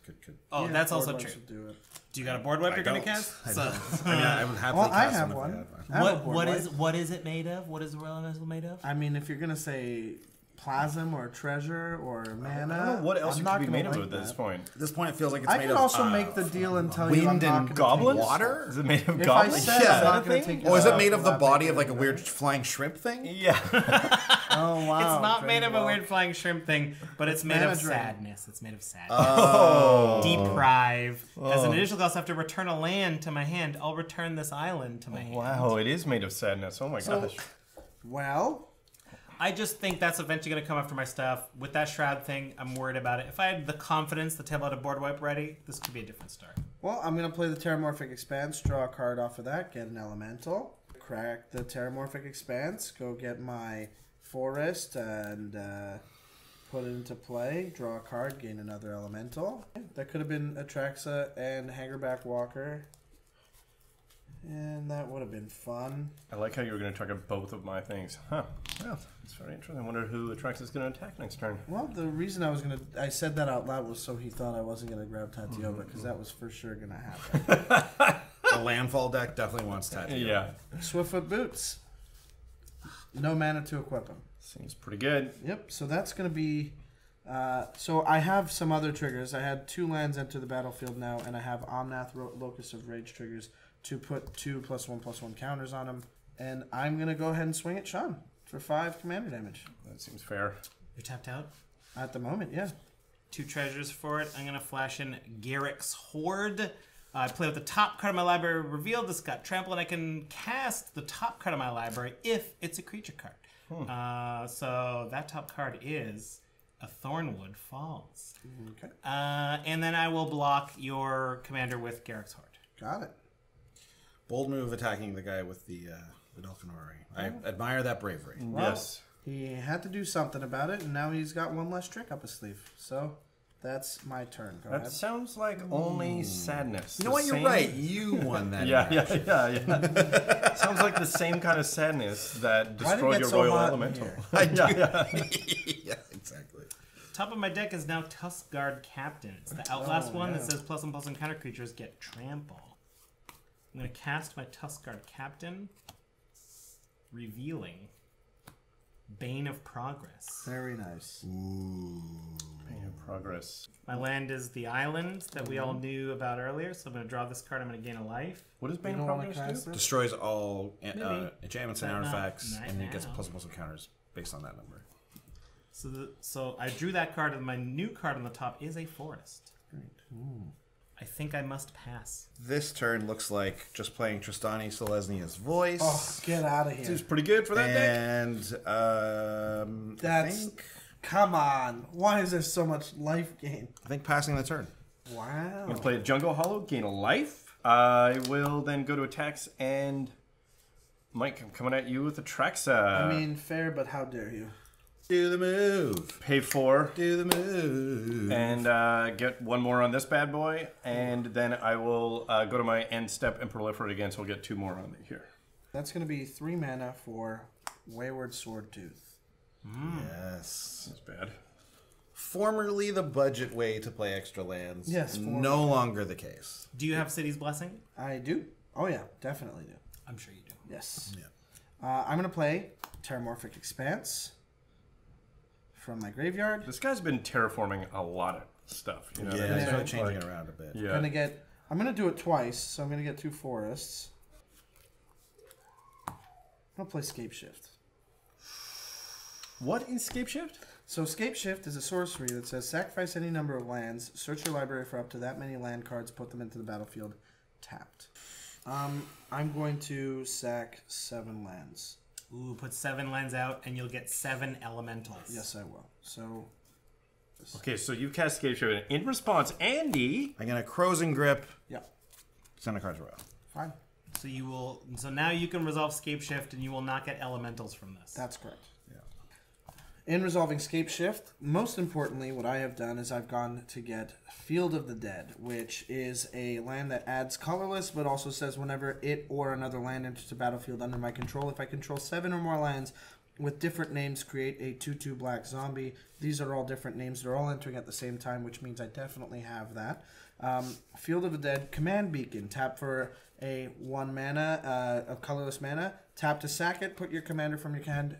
S2: Oh,
S5: Yeah,
S2: that's
S5: board
S2: also
S5: wipes
S2: true.
S5: would do it.
S2: Do you got a board wipe you're going to cast?
S3: I don't. I mean, I would happily
S5: Well, I
S3: cast
S5: have
S3: them if I
S5: one.
S3: had
S5: I have a board
S2: What
S5: wipe.
S2: is it made of? What is the royal elemental made of?
S5: I mean, if you're gonna say plasm or treasure or mana,
S4: I don't know what else
S5: I'm
S4: it
S5: not
S4: could be
S5: gonna
S4: made of
S5: like
S4: at this
S5: that.
S4: point.
S3: At this point, it feels like it's
S5: I
S3: made
S5: can
S3: of
S5: also make the deal and tell you I'm
S3: wind
S5: not
S3: and
S5: gonna
S4: goblins?
S5: take
S3: water.
S4: Is it made of
S5: If
S4: goblins?
S5: I said
S3: Yeah.
S5: I'm not gonna
S4: Is that a
S5: take
S3: Oh, is it
S5: out,
S3: made of the
S5: will that
S3: body
S5: make
S3: of like a
S5: it
S3: weird
S5: better?
S3: flying shrimp thing?
S4: Yeah.
S5: Oh wow!
S2: It's not
S5: Drain
S2: made of a
S5: Ball.
S2: weird flying shrimp thing, but it's made
S5: mana
S2: of
S5: drain.
S2: sadness. It's made of sadness.
S3: Oh.
S2: Deprive. As an initial cost, after return a land to my hand, I'll return this island to my hand.
S4: Wow, it is made of sadness. Oh my gosh.
S5: Well,
S2: I just think that's eventually going to come after my stuff. With that shroud thing, I'm worried about it. If I had the confidence to table out a board wipe ready, this could be a different start.
S5: I'm gonna play the Terramorphic Expanse, draw a card off of that, get an elemental, crack the Terramorphic Expanse, go get my forest and put it into play, draw a card, gain another elemental. That could have been Atraxa and Hangerback Walker. And that would have been fun.
S4: I like how you were going to target both of my things. Huh. Well, it's very interesting. I wonder who Atraxa is going to attack next turn.
S5: Well, the reason I said that out loud was so he thought I wasn't going to grab Tatyova, because that was for sure going to happen.
S3: The landfall deck definitely wants Tatyova.
S4: Yeah.
S5: Swiftfoot Boots. No mana to equip him.
S4: Seems pretty good.
S5: Yep, so that's going to be... so I have some other triggers. I had 2 lands enter the battlefield now, and I have Omnath Locus of Rage triggers to put 2+1/+1 counters on him. And I'm going to go ahead and swing at Sean for 5 commander damage.
S4: That seems fair.
S2: You're tapped out.
S5: At the moment, yeah.
S2: 2 treasures for it. I'm going to flash in Garrick's Horde. I play with the top card of my library revealed. This got trampled, and I can cast the top card of my library if it's a creature card. So that top card is a Thornwood Falls.
S5: Okay.
S2: And then I will block your commander with Garrick's Horde.
S5: Got it.
S3: Bold move attacking the guy with the Dolphinori. I admire that bravery.
S4: Yes.
S5: He had to do something about it, and now he's got one less trick up his sleeve. So that's my turn. Go
S4: That
S5: ahead.
S4: sounds like only sadness.
S3: You know what? You're right. You won that.
S4: Yeah. Sounds like the same kind of sadness that
S5: Why did it
S4: destroyed
S5: get
S4: your
S5: so
S4: royal
S5: hot in
S4: elemental.
S5: here?
S3: I do.
S4: Yeah.
S3: Yeah, exactly.
S2: Top of my deck is now Tuskguard Captain. It's the Outlast one that
S5: yeah.
S2: says +1/+1 counter creatures get trample. I'm going to cast my Tuskguard Captain, revealing Bane of Progress.
S5: Very nice.
S4: Progress.
S2: My land is the island that we all knew about earlier, so I'm going to draw this card. I'm going to gain a life.
S4: What does
S5: You
S4: Bane
S5: don't
S4: of
S5: want
S4: Progress
S5: to
S4: do?
S5: cast it?
S3: Destroys all
S2: Maybe.
S3: enchantments and
S2: But not
S3: artifacts,
S2: right
S3: and it gets
S2: now.
S3: +1/+1 counters based on that number.
S2: So I drew that card, and my new card on the top is a forest. I think I must pass.
S3: This turn looks like just playing Tristani Selesnia's voice.
S5: Oh, get out of here.
S4: Seems pretty good for that deck.
S3: And I
S5: That's... Come on. Why is there so much life gain?
S3: think passing the turn.
S5: Wow.
S4: I'm going to play a Jungle Hollow, gain a life. I will then go to attacks, and Mike, I'm coming at you with Atraxa.
S5: I mean, fair, but how dare you?
S3: Do the move.
S4: Pay 4.
S3: Do the move.
S4: And get 1 more on this bad boy, and then I will go to my end step and proliferate again, so we'll get 2 more on here.
S5: That's going to be 3 mana for Wayward Swordtooth.
S3: Yes.
S4: That's bad.
S3: Formerly the budget way to play extra lands.
S5: Yes, formerly.
S3: No longer the case.
S2: Do you have City's Blessing?
S5: I do. Oh, yeah. Definitely do.
S2: I'm sure you do.
S5: Yes.
S3: Yeah.
S5: I'm going to play Terramorphic Expanse from my graveyard.
S4: This guy's been terraforming a lot of stuff. You know?
S3: Yeah,
S4: what I
S3: it's
S4: mean?
S3: really changing it around a bit.
S4: Yeah.
S5: I'm going to do it twice, so I'm going to get 2 forests. I'm going to play Scape Shift.
S4: What is Scape Shift?
S5: So Scape Shift is a sorcery that says sacrifice any number of lands, search your library for up to that many land cards, put them into the battlefield tapped. I'm going to sack 7 lands.
S2: Ooh, put 7 lands out, and you'll get 7 elementals.
S5: Yes, I will. So
S4: Okay, so you cast Scape Shift. In response, Andy...
S3: I'm going to Crows and Grip.
S5: yeah,
S3: Send a card to Royal.
S5: fine.
S2: So you will. So now you can resolve Scape Shift, and you will not get elementals from this.
S5: That's correct. In resolving Scape Shift, most importantly, what I have done is I've gone to get Field of the Dead, which is a land that adds colorless, but also says whenever it or another land enters the battlefield under my control, if I control 7 or more lands with different names, create a 2/2 black zombie. These are all different names. They're all entering at the same time, which means I definitely have that. Field of the Dead, Command Beacon. Tap for a 1 mana, of colorless mana. Tap to sack it. Put your commander from your hand,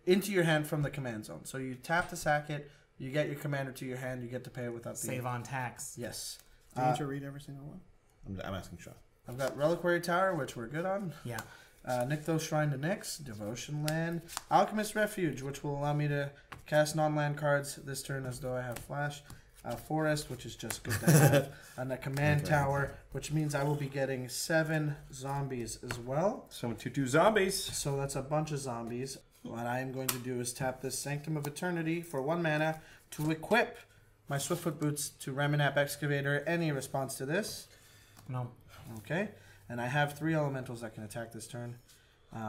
S5: into your hand from the command zone. So you tap to sack it, you get your commander to your hand, you get to pay it without the...
S2: Save on tax.
S5: Yes.
S3: Do you need to read every single one? I'm asking Shaw.
S5: I've got Reliquary Tower, which we're good on.
S2: Yeah.
S5: Nykthos Shrine to Nyx, Devotion Land, Alchemist Refuge, which will allow me to cast non-land cards this turn as though I have Flash. Forest, which is just good to have, and a Command Tower, which means I will be getting 7 zombies as well.
S4: Some 2/2 zombies.
S5: So that's a bunch of zombies. What I am going to do is tap this Sanctum of Eternity for 1 mana to equip my Swiftfoot Boots to Raminap Excavator. Any response to this?
S2: No.
S5: Okay. And I have 3 elementals that can attack this turn,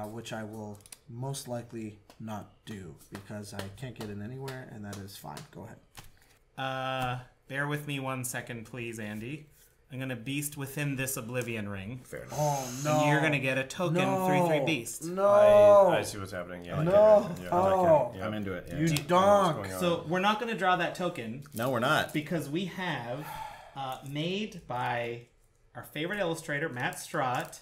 S5: which I will most likely not do because I can't get in anywhere, and that is fine. Go ahead.
S2: Bear with me 1 second, please, Andy. I'm going to beast within this Oblivion Ring.
S3: Fair enough.
S5: Oh, no.
S2: And you're going to get a token, 3/3 beast.
S5: No.
S4: I see what's happening. Yeah.
S5: No.
S4: Yeah,
S5: Oh.
S4: yeah.
S3: I'm into it. Yeah.
S5: You
S4: I know what's
S5: donk.
S4: going on.
S2: So we're not going to draw that token
S3: No, we're not.
S2: because we have made by our favorite illustrator, Matt Strott,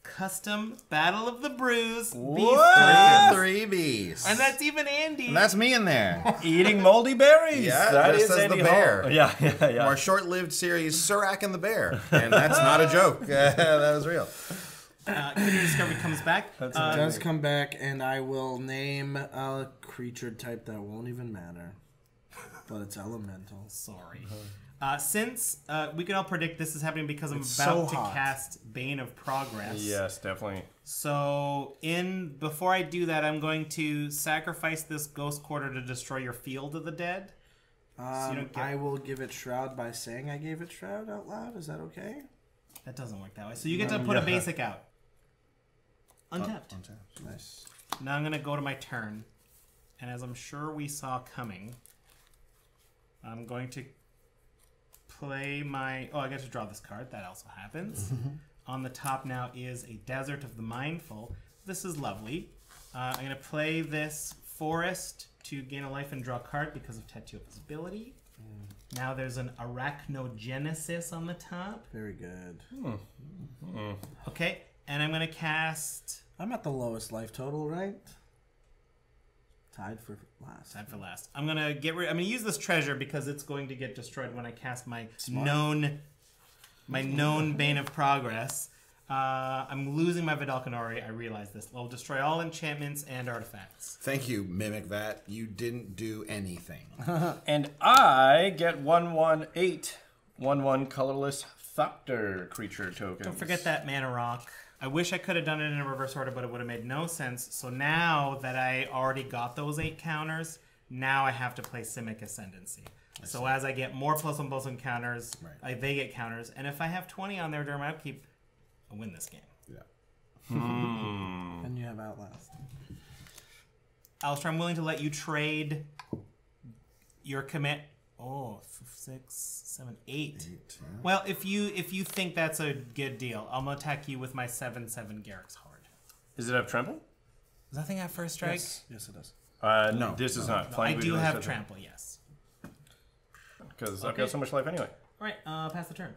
S2: custom Battle of the Brews beast tokens.
S3: 3 bees.
S2: And that's even Andy.
S3: And that's me in there.
S4: Eating moldy berries.
S3: Yeah,
S4: that
S3: just
S4: is
S3: as the
S4: Andy
S3: bear.
S4: Hall. Yeah.
S3: Our short-lived series, Surak and the Bear. And that's not a joke. That was real.
S2: Critter Discovery comes back.
S5: It does come back, and I will name a creature type that won't even matter. But it's elemental.
S2: Sorry. Since we can all predict this is happening because I'm
S5: It's
S2: about
S5: so
S2: to
S5: hot.
S2: cast Bane of Progress.
S4: Yes, definitely.
S2: So before I do that, I'm going to sacrifice this Ghost Quarter to destroy your Field of the Dead. you don't get-
S5: I will give it Shroud by saying I gave it Shroud out loud. Is that okay?
S2: That doesn't work that way. So you get to put a basic out. Untapped.
S5: Nice.
S2: Now I'm going to go to my turn. And as I'm sure we saw coming, I'm going to play my... Oh, I get to draw this card. That also happens. On the top now is a Desert of the Mindful. This is lovely. I'm going to play this Forest to gain a life and draw a card because of Tatyova's ability. Now there's an Arachnogenesis on the top.
S5: Very good.
S2: Okay, and I'm going to cast...
S5: I'm at the lowest life total, right? Tied for last.
S2: Time for last. I'm gonna get rid. I'm gonna use this treasure because it's going to get destroyed when I cast my known Bane of Progress. I'm losing my Vidalcanori. I realize this. I'll destroy all enchantments and artifacts.
S3: Thank you, Mimic Vat. You didn't do anything.
S4: And I get 1/1/8 1/1 colorless Thopter creature tokens.
S2: Don't forget that Mana Rock. I wish I could have done it in a reverse order, but it would have made no sense. So now that I already got those 8 counters, now I have to play Simic Ascendancy. So as I get more +1/+1 counters, they get counters. And if I have 20 on there during my upkeep, I win this game.
S3: Yeah.
S5: And you have Outlast.
S2: Alastair, I'm willing to let you trade your commit. Oh, 6, 7, 8. Well, if you think that's a good deal, I'm gonna attack you with my 7/7 Garrick's Horde.
S4: Does it have trample?
S2: Does that thing have first strike?
S5: Yes, it does.
S4: No. This is not.
S2: I do have trample, yes.
S4: Because I've got so much life anyway.
S2: All right, pass the turn.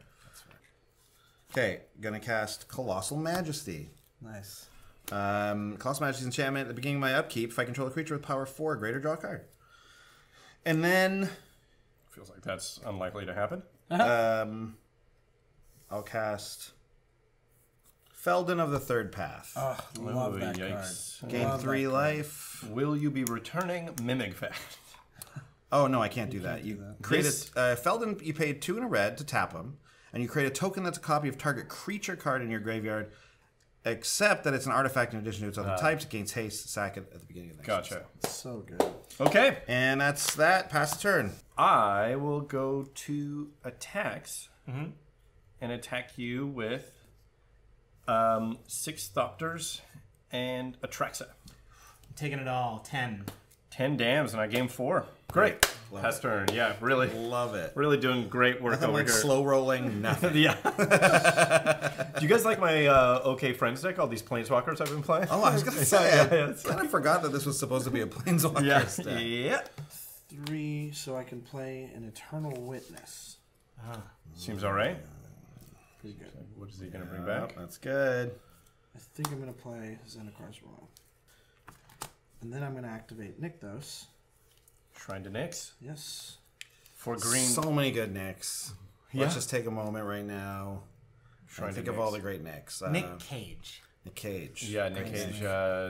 S3: Okay, gonna cast Colossal Majesty.
S5: Nice.
S3: Colossal Majesty's enchantment. At the beginning of my upkeep, if I control a creature with power 4 or greater, draw a card. And then
S4: Feels like that's unlikely to happen.
S3: I'll cast Felden of the Third Path.
S5: Oh, love
S4: Ooh,
S5: that
S4: yikes.
S5: card.
S3: Gain
S5: Love
S3: 3
S5: that card.
S3: life.
S4: Will you be returning Mimic Vat?
S3: Oh no, I can't do that. You create
S4: This-
S3: Felden. You paid 2 and a red to tap him, and you create a token that's a copy of target creature card in your graveyard, except that it's an artifact in addition to its other types. It gains haste. Sack it at the beginning of the next
S4: Gotcha.
S5: So good.
S4: Okay.
S3: And that's that. Pass the turn.
S4: I will go to attacks and attack you with 6 Thopters and Atraxa.
S2: Taking it all. 10.
S4: 10 dams, and I gained 4. Great. Pass turn. Yeah, really.
S3: Love it.
S4: Really doing great work
S3: Nothing
S4: over
S3: like
S4: here.
S3: slow rolling, nothing.
S4: Yeah. Do you guys like my OK Friends deck? All these Planeswalkers I've been playing?
S3: Oh, I was going to say,
S4: Yeah,
S3: I kind of forgot that this was supposed to be a Planeswalker
S4: Yeah.
S3: deck.
S4: Yeah.
S5: 3, so I can play an Eternal Witness.
S4: Seems all right.
S5: Pretty good.
S4: What is he going to bring back?
S3: That's good.
S5: I think I'm going to play Zendikar's Royal. And then I'm going to activate Nykthos.
S4: Shrine to Nyx.
S5: Yes.
S4: For green.
S3: So many good Nicks.
S4: Yeah.
S3: Let's just take a moment right now.
S4: Shrine
S3: And think
S4: to
S3: of
S4: Nyx.
S3: all the great Nicks.
S2: Nick Cage.
S3: Nick Cage.
S4: Yeah, Nick Cage.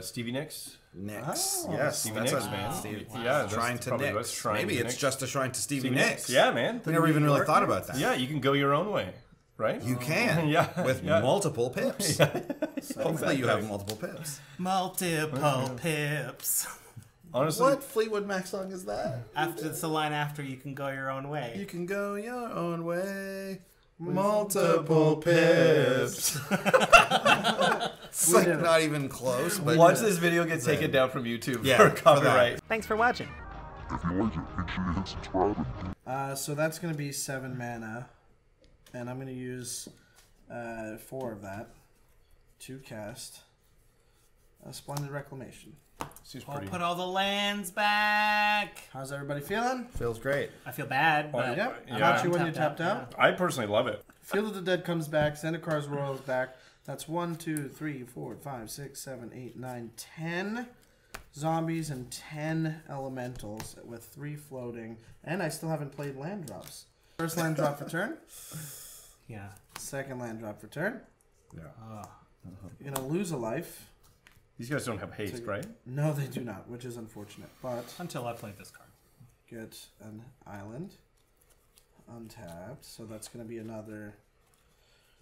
S4: Stevie Nicks.
S3: Nicks.
S5: Oh,
S3: yes,
S4: Stevie
S3: that's
S4: Nicks,
S3: a
S4: man.
S3: Stevie-
S4: Yeah, that's
S3: Shrine to
S4: probably
S3: Nicks.
S4: what's Shrine
S3: Maybe
S4: to
S3: it's
S4: Nyx.
S3: just a shrine to Stevie Nicks.
S4: Yeah, man.
S3: We never even really thought about that.
S4: Yeah, you can go your own way, right?
S3: You can.
S4: Yeah,
S3: With
S4: yeah.
S3: multiple pips. Hopefully you have multiple pips.
S2: Multiple pips.
S4: Honestly,
S3: What Fleetwood Mac song is that?
S2: After it's the line after, you can go your own way.
S3: You can go your own way. Multiple pips. It's like not even close. But
S4: watch this video get taken down from YouTube
S3: Yeah,
S4: for
S3: for that.
S4: copyright.
S2: Thanks for watching.
S6: If you like it, make sure you hit subscribe and
S5: So that's going to be 7 mana. And I'm going to use 4 of that to cast a Splendid Reclamation.
S4: Seems
S2: I'll
S4: pretty.
S2: put all the lands back.
S5: How's everybody feeling?
S3: feels great.
S2: I feel bad, but
S5: Yep.
S4: Yeah.
S5: Got you when
S2: I'm
S5: you're tapped
S2: tapped
S5: out.
S4: I personally love it.
S5: Field of the Dead comes back. Zendikar's Royal is back. That's 1, 2, 3, 4, 5, 6, 7, 8, 9, 10 zombies and 10 elementals with 3 floating. And I still haven't played land drops. First land drop for turn.
S2: yeah.
S5: Second land drop for turn.
S3: Yeah.
S5: You're going to lose a life.
S4: These guys don't have haste, right?
S5: No, they do not, which is unfortunate. But
S2: Until I played this card.
S5: get an island untapped. So that's going to be another.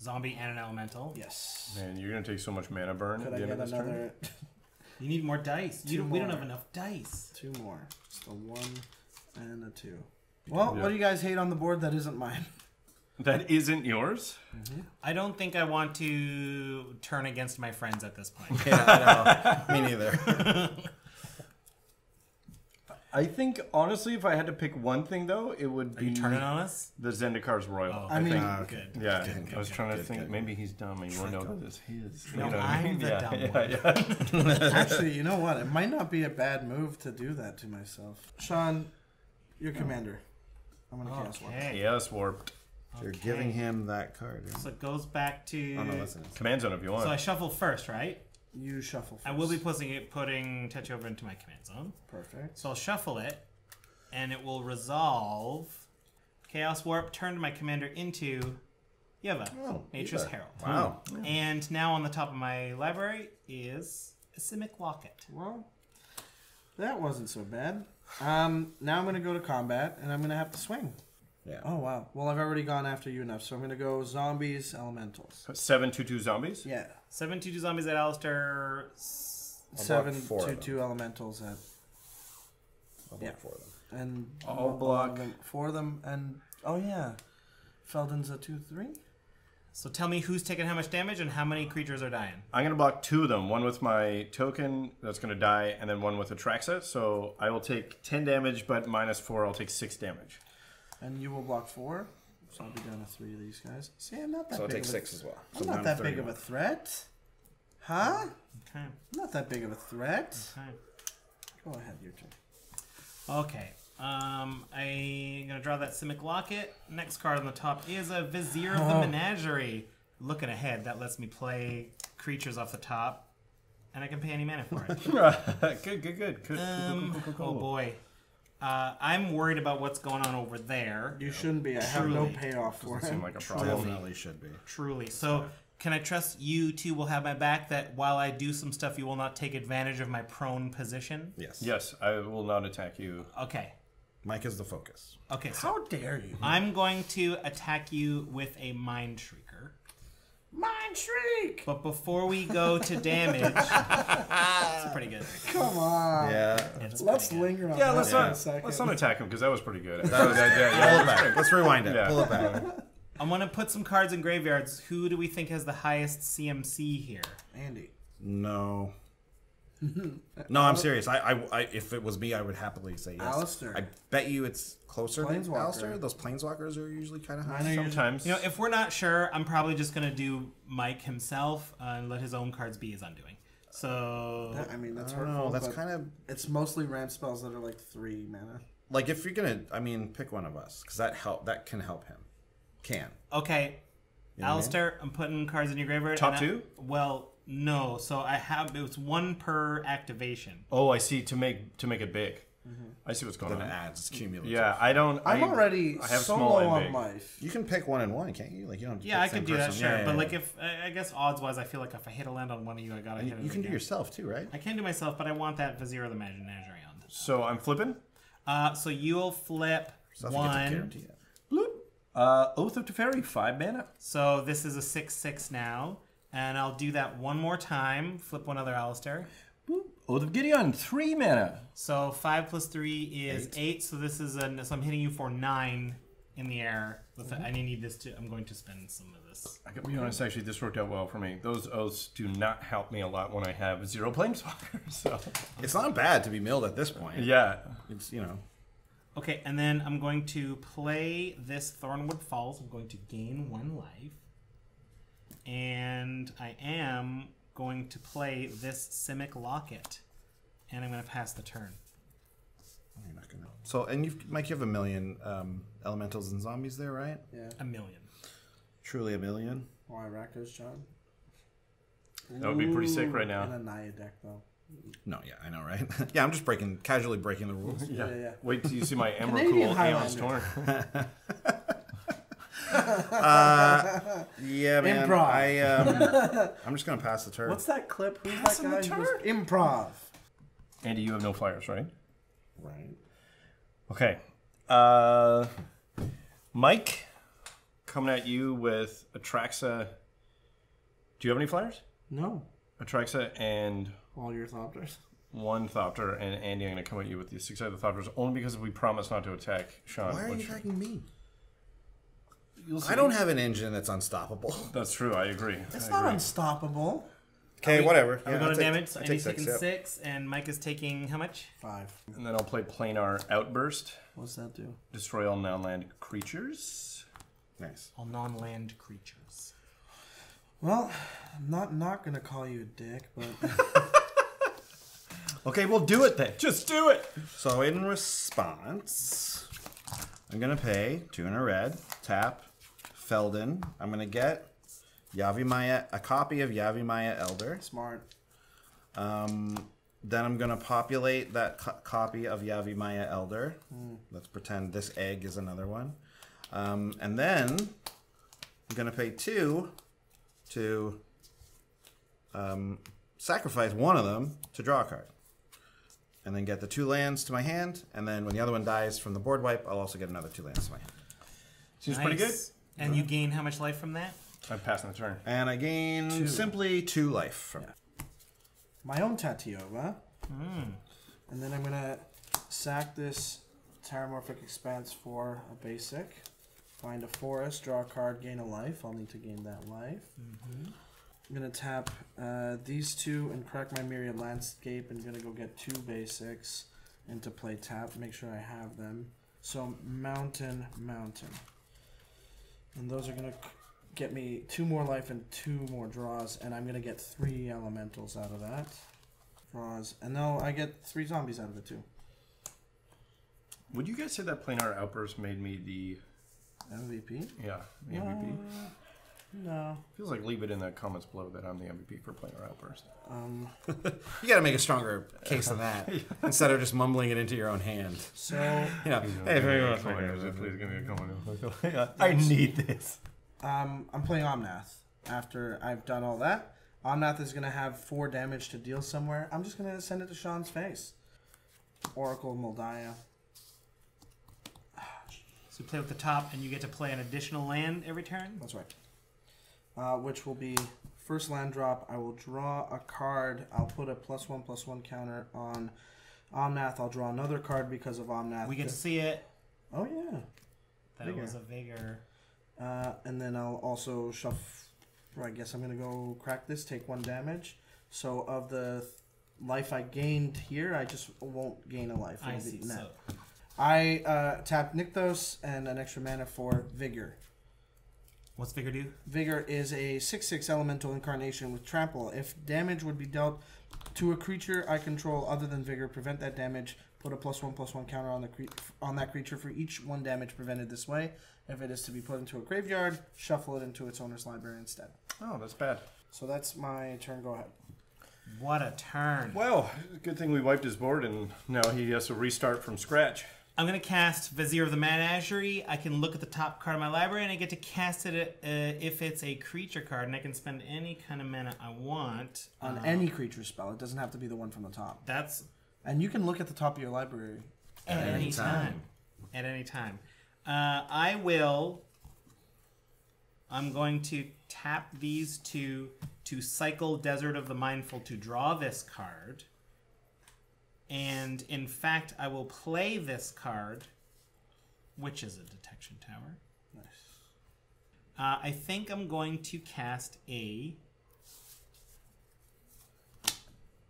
S2: Zombie and an elemental.
S5: Yes.
S4: Man, you're gonna take so much mana burn
S5: Could
S4: at
S5: I
S4: the end
S5: get
S4: of this turn.
S5: another
S2: You need more dice.
S5: Two
S2: We don't
S5: more.
S2: have enough dice.
S5: 2 more? Just a 1 and a 2. Well,
S4: Yeah.
S5: what do you guys hate on the board that isn't mine?
S4: That isn't yours.
S2: I don't think I want to turn against my friends at this point.
S3: Yeah, I know. Me neither.
S4: I think honestly, if I had to pick one thing though, it would
S2: Are
S4: be
S2: you turning on us?
S4: the Zendikar's Royal.
S2: Oh,
S5: I mean,
S4: think.
S2: Good.
S4: Yeah,
S3: Good,
S4: I was
S3: good,
S4: trying to
S3: good,
S4: think.
S3: good.
S4: Maybe he's dumb and you want to know that it's his.
S2: No,
S4: you know what I
S2: I'm
S4: mean?
S2: the
S4: Yeah,
S2: dumb
S4: yeah,
S2: one.
S4: yeah.
S5: actually, you know what? It might not be a bad move to do that to myself. Sean, you're commander. I'm going to cast one.
S2: Okay.
S4: Yes, warped.
S3: You're giving him that card. Yeah.
S2: So it goes back to.
S3: Oh, no, listen.
S4: Command zone if you want.
S2: So I shuffle first, right?
S5: You shuffle first.
S2: I will be putting Tatyova into my command zone.
S5: Perfect.
S2: So I'll shuffle it, and it will resolve Chaos Warp, turn my commander into Yeva,
S3: Oh,
S2: Nature's
S3: Yeva.
S2: Herald.
S3: Wow.
S2: And now on the top of my library is a Simic Locket.
S5: Well, that wasn't so bad. Now I'm going to go to combat, and I'm going to have to swing.
S3: Yeah.
S5: Oh, wow. Well, I've already gone after you enough, so I'm going to go zombies, elementals.
S4: 7/2/2 zombies.
S5: Yeah.
S2: 7/2 zombies at Alastair.
S5: 7,
S3: four of
S5: 2,
S3: them.
S5: 2 elementals at.
S3: I'll
S5: Yeah.
S3: vote for them.
S5: And
S4: I'll
S5: one
S4: block.
S5: of them, 4 of them, and. Oh, yeah. Felden's a 2, 3.
S2: So tell me who's taking how much damage and how many creatures are dying.
S4: I'm gonna block 2 of them. One with my token that's gonna die, and then one with Atraxa. So I will take 10 damage, but -4, I'll take 6 damage.
S5: And you will block 4. So I'll be down to 3 of these guys. See, I'm not that
S3: So I'll
S5: big
S3: take
S5: of
S3: 6
S5: a,
S3: as well.
S5: I'm
S3: So
S5: not
S3: down
S5: that
S3: to
S5: big
S3: 3
S5: of a
S3: now.
S5: threat. Huh?
S2: Okay.
S5: I'm not that big of a threat.
S2: Okay.
S5: Go ahead, your turn.
S2: Okay. I'm gonna draw that Simic Locket. Next card on the top is a Vizier of the Menagerie. Looking ahead, that lets me play creatures off the top, and I can pay any mana for it.
S4: Good. Cool.
S2: Oh boy, I'm worried about what's going on over there.
S5: You shouldn't be. I have no
S2: Truly.
S5: payoff for
S4: Doesn't seem
S5: it.
S4: like a problem.
S3: Definitely should be.
S2: Truly. So, can I trust you two will have my back? That while I do some stuff, you will not take advantage of my prone position.
S3: Yes.
S4: Yes, I will not attack you.
S2: Okay.
S3: Mike is the focus.
S2: Okay. So
S5: How dare you?
S2: I'm going to attack you with a Mind Shrieker.
S5: Mind Shriek!
S2: But before we go to damage, it's pretty good.
S5: Come on.
S3: Yeah.
S2: It's
S5: Let's
S2: pretty good.
S5: linger on
S4: Yeah,
S5: that
S4: let's
S5: for a
S4: not
S5: second.
S4: attack him because that was pretty good.
S3: Pull it back. Let's rewind it.
S4: Yeah.
S3: Pull it back.
S2: I want to put some cards in graveyards. Who do we think has the highest CMC here?
S5: Andy.
S3: No. No, I'm serious. I if it was me, I would happily say yes.
S5: Alastair.
S3: I bet you it's closer to
S5: Planeswalker.
S3: Alastair. Those planeswalkers are usually kind of high.
S4: Sometimes.
S2: You know, if we're not sure, I'm probably just going to do Mike himself and let his own cards be his undoing. So...
S5: I mean, that's
S3: I don't
S5: hurtful.
S3: know. That's
S5: but
S3: kind of
S5: It's mostly ramp spells that are like 3 mana.
S3: like if you're gonna. I mean, pick one of us because that can help him. Can.
S2: Okay.
S3: You know what I mean?
S2: Alistair, I'm putting cards in your graveyard.
S4: Top
S2: and
S4: two?
S2: Well, no. So I have... It was 1 per activation.
S4: Oh, I see. To make it big. I see what's going
S3: Then
S4: on.
S3: it adds. It's cumulative.
S4: Yeah, I don't.
S5: I'm already
S4: I have
S5: so
S4: small
S5: low
S4: and
S5: on
S4: big.
S5: life.
S3: You can pick 1 and 1, can't you? Like you don't. Have to
S2: Yeah, I
S3: pick the
S2: could
S3: same
S2: do that,
S3: person.
S2: sure.
S3: Yeah,
S2: but
S3: yeah,
S2: like
S3: yeah.
S2: if... I guess odds-wise, I feel like if I hit a land on one of you, I gotta hit it
S3: You can do
S2: again.
S3: yourself too, right?
S2: I can do myself, but I want that Vizier of the Menagerie on.
S4: So I'm flipping.
S2: So you'll flip
S3: Stuff you get to
S2: 1.
S3: guarantee it.
S4: Bloop. Oath of Teferi, 5 mana.
S2: So this is a 6/6 now. And I'll do that one more time. Flip one other Alastair.
S4: Boop. Oath of Gideon, 3 mana.
S2: So 5 plus 3 is 8. So this is so I'm hitting you for 9 in the air. With I need this to. I'm going to spend some of this.
S4: I gotta be honest, actually, this worked out well for me. Those oaths do not help me a lot when I have 0 planeswalkers. So
S3: It's not bad to be milled at this point.
S4: yeah.
S3: It's
S2: Okay, and then I'm going to play this Thornwood Falls. I'm going to gain 1 life. And I am going to play this Simic Locket. And I'm going to pass the turn.
S3: You're not gonna. So Mike, you have 1 million elementals and zombies there, right?
S5: Yeah.
S2: 1 million.
S3: Truly 1 million.
S5: Why Rakdos, John?
S4: That would be pretty sick right now.
S5: In a Naya deck, though.
S3: No, yeah, I know, right? Yeah, I'm just casually breaking the rules.
S5: Yeah.
S4: Wait till you see my
S5: Canadian
S4: Emrakul Aeon's Torn.
S3: Yeah, man.
S5: Improv.
S3: I'm just gonna pass the turn.
S5: What's that clip? Who's
S4: Passing
S5: that
S4: the
S5: guy? Who goes,
S4: turn?
S5: Improv.
S4: Andy, you have no flyers, right?
S3: Right.
S4: Okay. Mike, coming at you with Atraxa. Do you have any flyers?
S5: No.
S4: Atraxa and
S5: All your Thopters.
S4: 1 Thopter, and Andy, I'm going to come at you with the 6-sided Thopters only because we promised not to attack Sean.
S3: Why are you attacking me?
S4: You'll see.
S3: I don't have an engine that's unstoppable.
S4: That's true. I agree.
S5: It's
S4: I
S5: not
S4: agree.
S5: unstoppable.
S3: Okay, whatever.
S2: Are we
S3: Yeah,
S2: going
S3: I'll
S2: to
S3: take-
S2: damage? So
S3: I'll
S2: Andy's
S3: take
S2: taking
S3: 6,
S2: 6, and Mike is taking how much?
S5: 5.
S4: And then I'll play Planar Outburst.
S5: What's that do?
S4: Destroy all non-land creatures.
S3: Nice.
S2: All non-land creatures.
S5: Well, I'm not gonna call you a dick, but
S4: Okay, we'll do it then. Just do it.
S3: So in response, I'm gonna pay 2 in a red, tap, Feldon. I'm gonna get Yavimaya, a copy of Yavimaya Elder.
S5: smart.
S3: Then I'm gonna populate that copy of Yavimaya Elder. Let's pretend this egg is another one. And then I'm gonna pay 2 to sacrifice one of them to draw a card. And then get the 2 lands to my hand. And then when the other one dies from the board wipe, I'll also get another 2 lands to my hand.
S4: Seems pretty good.
S2: And you gain how much life from that?
S4: I'm passing the turn.
S3: And I gain simply 2 life from it.
S5: My own Tatyova. And then I'm gonna sack this Terramorphic Expanse for a basic. Find a forest, draw a card, gain a life. I'll need to gain that life. I'm gonna tap these 2 and crack my Myriad Landscape, and gonna go get 2 basics into play tap. Make sure I have them. So mountain. And those are gonna get me 2 more life and 2 more draws, and I'm gonna get 3 elementals out of that. Draws, and no, I get 3 zombies out of it too.
S4: Would you guys say that Planar Outburst made me the
S5: MVP?
S4: the MVP?
S5: No.
S4: Feels like leave it in the comments below that I'm the MVP for Planar Outburst.
S3: You gotta make a stronger case than that. Instead of just mumbling it into your own hand.
S5: So
S3: You know, hey, very much.
S4: Please give me a comment. I need this.
S5: I'm playing Omnath. After I've done all that, Omnath is gonna have 4 damage to deal somewhere. I'm just gonna send it to Sean's face. Oracle Moldiah.
S2: So you play with the top, and you get to play an additional land every turn?
S5: That's right. Which will be first land drop. I will draw a card. I'll put a +1/+1 counter on Omnath. I'll draw another card because of Omnath.
S2: We get to see it.
S5: Oh yeah.
S2: That
S5: Vigor.
S2: was a vigor.
S5: And then I'll also shuffle. I guess I'm going to go crack this, take 1 damage. So of the life I gained here, I just won't gain a life.
S2: I see. So.
S5: I tap Nykthos and an extra mana for Vigor.
S2: What's Vigor do?
S5: Vigor is a 6/6 elemental incarnation with trample. If damage would be dealt to a creature I control other than Vigor, prevent that damage. Put a +1/+1 counter on that creature for each 1 damage prevented this way. If it is to be put into a graveyard, shuffle it into its owner's library instead.
S4: Oh, that's bad.
S5: So that's my turn. Go ahead.
S2: What a turn.
S4: Well, good thing we wiped his board, and now he has to restart from scratch.
S2: I'm going to cast Vizier of the Menagerie. I can look at the top card of my library, and I get to cast it if it's a creature card, and I can spend any kind of mana I want.
S5: On any creature spell. It doesn't have to be the one from the top.
S2: That's...
S5: And you can look at the top of your library.
S2: At any time. At any time. I'm going to tap these to cycle Desert of the Mindful to draw this card. And in fact, I will play this card, which is a Detection Tower.
S5: Nice.
S2: I think I'm going to cast a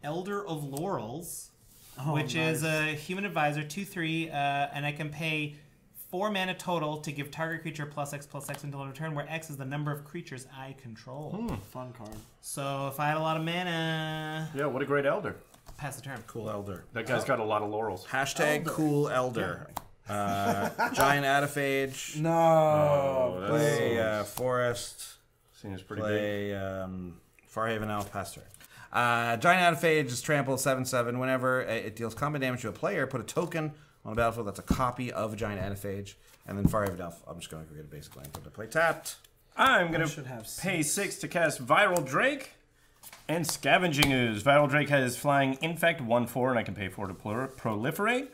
S2: Elder of Laurels, which is a human advisor, 2/3, and I can pay 4 mana total to give target creature +X until end of turn, where X is the number of creatures I control.
S5: Fun card.
S2: So if I had a lot of mana,
S4: Yeah, what a great elder.
S2: pass the turn.
S3: Cool Elder.
S4: That guy's got a lot of laurels.
S3: Hashtag Cool Elder. Giant Adaphage.
S5: No.
S3: Play Forest.
S4: Seems pretty big.
S3: Play Farhaven Elf Pastor. Giant Adaphage is trample 7/7. Whenever it deals combat damage to a player, put a token on the battlefield that's a copy of Giant Adaphage. And then Farhaven Elf, I'm just going to go get a basic land to play tapped.
S4: I'm going
S5: should
S4: to
S5: have
S4: pay 6 to cast Viral Drake and Scavenging Ooze. Viral Drake has flying infect 1/4, and I can pay 4 to proliferate.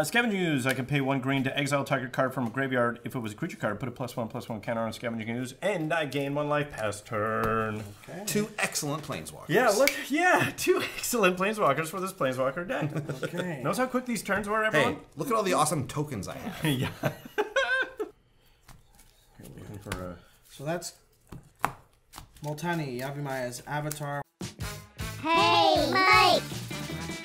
S4: Scavenging Ooze, I can pay 1 green to exile target card from a graveyard. If it was a creature card, put a +1/+1 counter on Scavenging Ooze, and I gain 1 life past turn.
S5: Okay.
S3: 2 excellent Planeswalkers.
S4: Yeah, look, 2 excellent Planeswalkers for this Planeswalker deck.
S5: Okay.
S4: Notice how quick these turns were,
S3: Hey,
S4: everyone?
S3: look at all the awesome tokens I have.
S4: Yeah. Looking for
S5: So that's Moltani Yavimaya's avatar.
S7: Hey, Mike!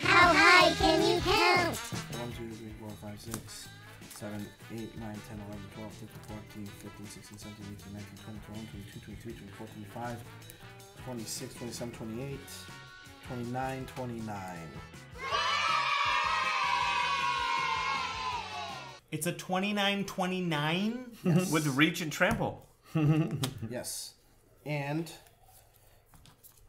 S7: How high can you count?
S5: 1, 2, 3, 4, 5, 6, 7, 8, 9, 10, 11, 12, 13, 14, 15, 16, 17, 18, 19, 20, 21, 22, 23, 24, 25, 26, 27, 28, 29, 29.
S2: It's a 29/29.
S5: Yes.
S4: with reach and trample.
S5: Yes. And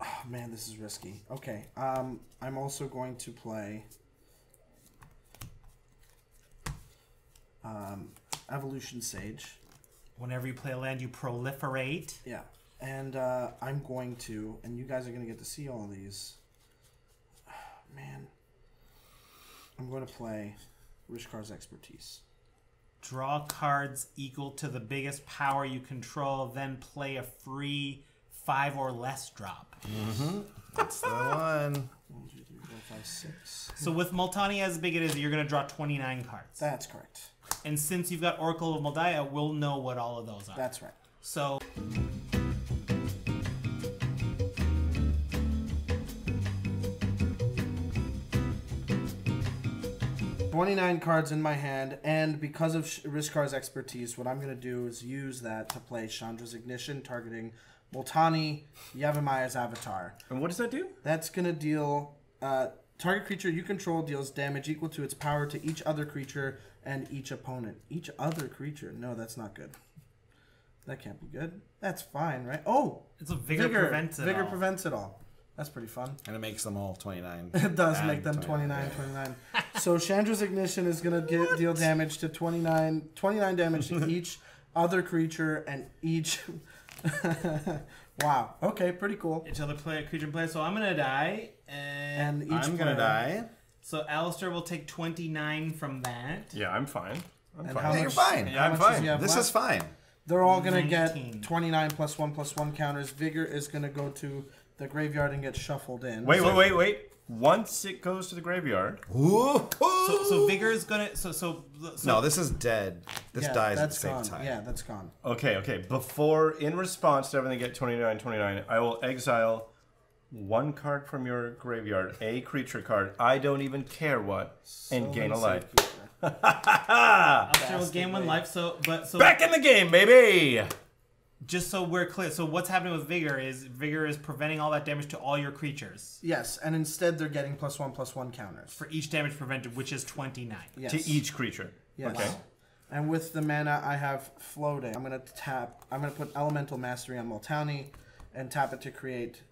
S5: oh man, this is risky. Okay. I'm also going to play Evolution Sage.
S2: Whenever you play a land, you proliferate.
S5: Yeah. And I'm going to, and you guys are going to get to see all of these. Man. I'm going to play Rishkar's Expertise.
S2: Draw cards equal to the biggest power you control, then play a free 5 or less drop.
S3: That's the one.
S5: 1, 2, 3, 4, 5, 6.
S2: So with Moltani as big it is, you're going to draw 29 cards.
S5: That's correct.
S2: And since you've got Oracle of Moldiah, we'll know what all of those are.
S5: That's right.
S2: So
S5: 29 cards in my hand, and because of Rishkar's Expertise, what I'm going to do is use that to play Chandra's Ignition, targeting Moltani Yavimaya's avatar.
S4: And what does that do?
S5: That's going to deal... target creature you control deals damage equal to its power to each other creature and each opponent. Each other creature. No, that's not good. That can't be good. That's fine, right? Oh!
S2: it's a Vigor prevents it
S5: Vigor
S2: all.
S5: prevents it all. That's pretty fun.
S3: And it makes them all 29.
S5: It does
S3: And
S5: make them 29. So Chandra's Ignition is going to deal damage to 29 damage to each other creature and each... Wow. Okay, pretty cool.
S2: Each other creature plays. So I'm going to die.
S5: And each
S3: I'm going to die.
S2: So Alastair will take 29 from that.
S4: Yeah, I'm fine. I'm
S5: And
S4: fine.
S5: how
S3: Hey, you're fine.
S4: Yeah, I'm
S5: much does
S4: fine.
S5: he have
S3: This
S5: left?
S3: is fine.
S5: They're all going to
S2: 19.
S5: get 29 +1/+1 counters. Vigor is going to go to the graveyard and gets shuffled in.
S4: Wait. Once it goes to the graveyard.
S2: So Vigor is gonna.
S3: No, this is dead. This dies at the same
S5: gone.
S3: time.
S5: Yeah, that's gone.
S4: Okay. In response to everything, get 29, I will exile one card from your graveyard, a creature card. I don't even care what, and gain a life.
S2: Alastair will gain 1 life.
S4: Back in the game, baby.
S2: Just so we're clear, so what's happening with Vigor is preventing all that damage to all your creatures.
S5: Yes, and instead they're getting +1/+1 counters.
S2: For each damage prevented, which is 29.
S5: Yes.
S4: To each creature.
S5: Yes.
S4: Okay.
S5: And with the mana, I have floating. I'm going to put Elemental Mastery on Multani and tap it to create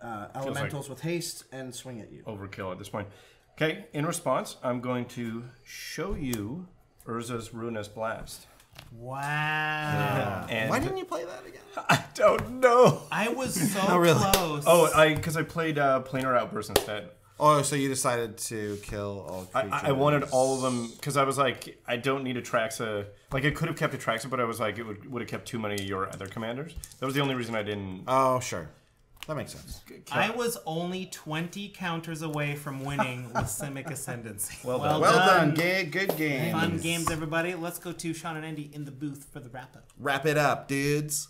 S5: elementals with haste and swing at you.
S4: Overkill at this point. Okay, in response, I'm going to show you Urza's Ruinous Blast.
S2: Wow.
S4: And
S3: Why didn't you play that again?
S4: I don't know.
S2: I was so close.
S4: Because I played Planar Outburst instead.
S3: Oh, so you decided to kill all creatures.
S4: I wanted all of them because I was like, I don't need Atraxa. Like, I could have kept Atraxa, but I was like, it would have kept too many of your other commanders. That was the only reason I didn't.
S3: Oh, sure. That makes sense.
S2: I was only 20 counters away from winning with Simic Ascendancy.
S4: Well done.
S3: Well done. Good game.
S2: Fun games, everybody. Let's go to Sean and Andy in the booth for the wrap-up.
S3: Wrap it up, dudes.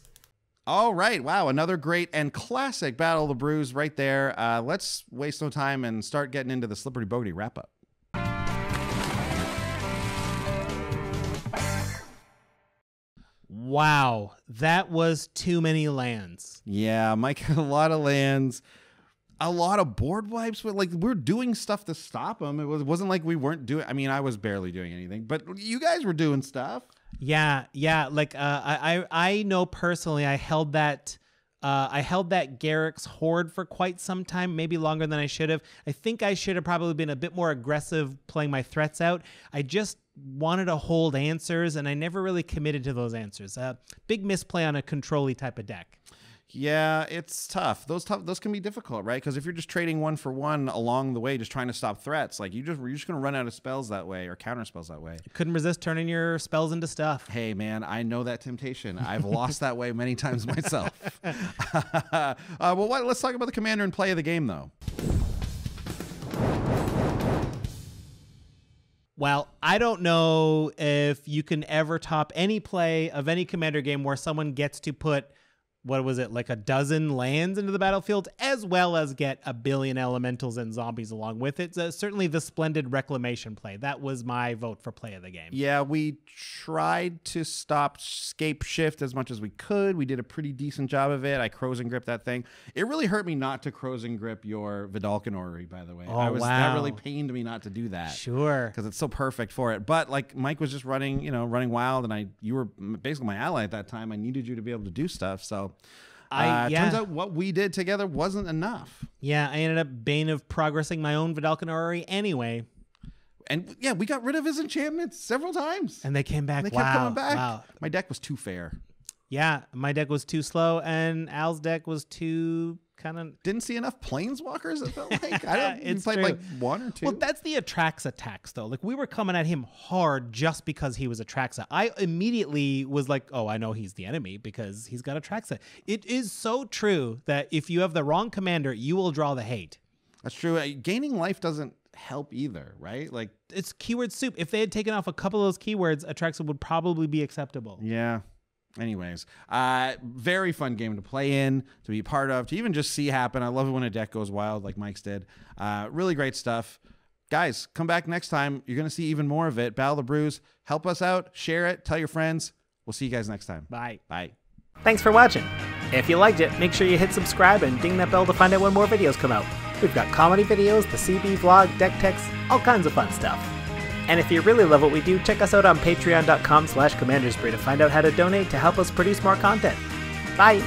S1: All right. Wow. Another great and classic Battle of the Brews right there. Let's waste no time and start getting into the Slippery Bogey wrap-up.
S2: Wow. That was too many lands.
S1: Yeah, Mike, a lot of lands, a lot of board wipes. But like, we're doing stuff to stop them. It wasn't like we weren't doing. I mean, I was barely doing anything, but you guys were doing stuff.
S2: Yeah. Like, I know personally, I held that Garrick's Horde for quite some time, maybe longer than I should have. I think I should have probably been a bit more aggressive playing my threats out. I just wanted to hold answers, and I never really committed to those answers. Big misplay on a control-y type of deck.
S1: Yeah, it's tough. Those can be difficult, right? Because if you're just trading 1 for 1 along the way, just trying to stop threats, like you're just gonna run out of spells that way or counter spells that way.
S2: Couldn't resist turning your spells into stuff.
S1: Hey man, I know that temptation. I've lost that way many times myself. Let's talk about the commander and play of the game though.
S2: Well, I don't know if you can ever top any play of any commander game where someone gets to put, what was it, like a dozen lands into the battlefield, as well as get a billion elementals and zombies along with it. Certainly the splendid reclamation play. That was my vote for play of the game.
S1: Yeah, we tried to stop Scape Shift as much as we could. We did a pretty decent job of it. I Crows and Grip that thing. It really hurt me not to Crows and Grip your Vidalcan Orrery, by the way.
S2: Oh, wow.
S1: That really pained me not to do that.
S2: Sure.
S1: Because it's so perfect for it. But like Mike was just running wild, and you were basically my ally at that time. I needed you to be able to do stuff. So turns out what we did together wasn't enough.
S2: Yeah, I ended up Bane of progressing my own Vidalcan Orrery anyway.
S1: And yeah, we got rid of his enchantments several times.
S2: And they came back.
S1: They kept coming back.
S2: Wow.
S1: My deck was too fair.
S2: Yeah, my deck was too slow, and Al's deck was too kind of...
S1: Didn't see enough planeswalkers, it felt like.
S2: It's
S1: played
S2: true.
S1: like 1 or 2.
S2: Well, that's the Atraxa tax, though. Like, we were coming at him hard just because he was Atraxa. I immediately was like, oh, I know he's the enemy because he's got Atraxa. It is so true that if you have the wrong commander, you will draw the hate.
S1: That's true. Gaining life doesn't help either, right? Like,
S2: it's keyword soup. If they had taken off a couple of those keywords, Atraxa would probably be acceptable.
S1: Yeah. Anyways, very fun game to play in, to be part of, to even just see happen. I love it when a deck goes wild like Mike's did. Really great stuff. Guys, come back next time. You're going to see even more of it. Battle of the Brews. Help us out. Share it. Tell your friends. We'll see you guys next time.
S2: Bye.
S1: Bye.
S8: Thanks for watching. If you liked it, make sure you hit subscribe and ding that bell to find out when more videos come out. We've got comedy videos, the CB vlog, deck techs, all kinds of fun stuff. And if you really love what we do, check us out on patreon.com/commanderspree to find out how to donate to help us produce more content. Bye!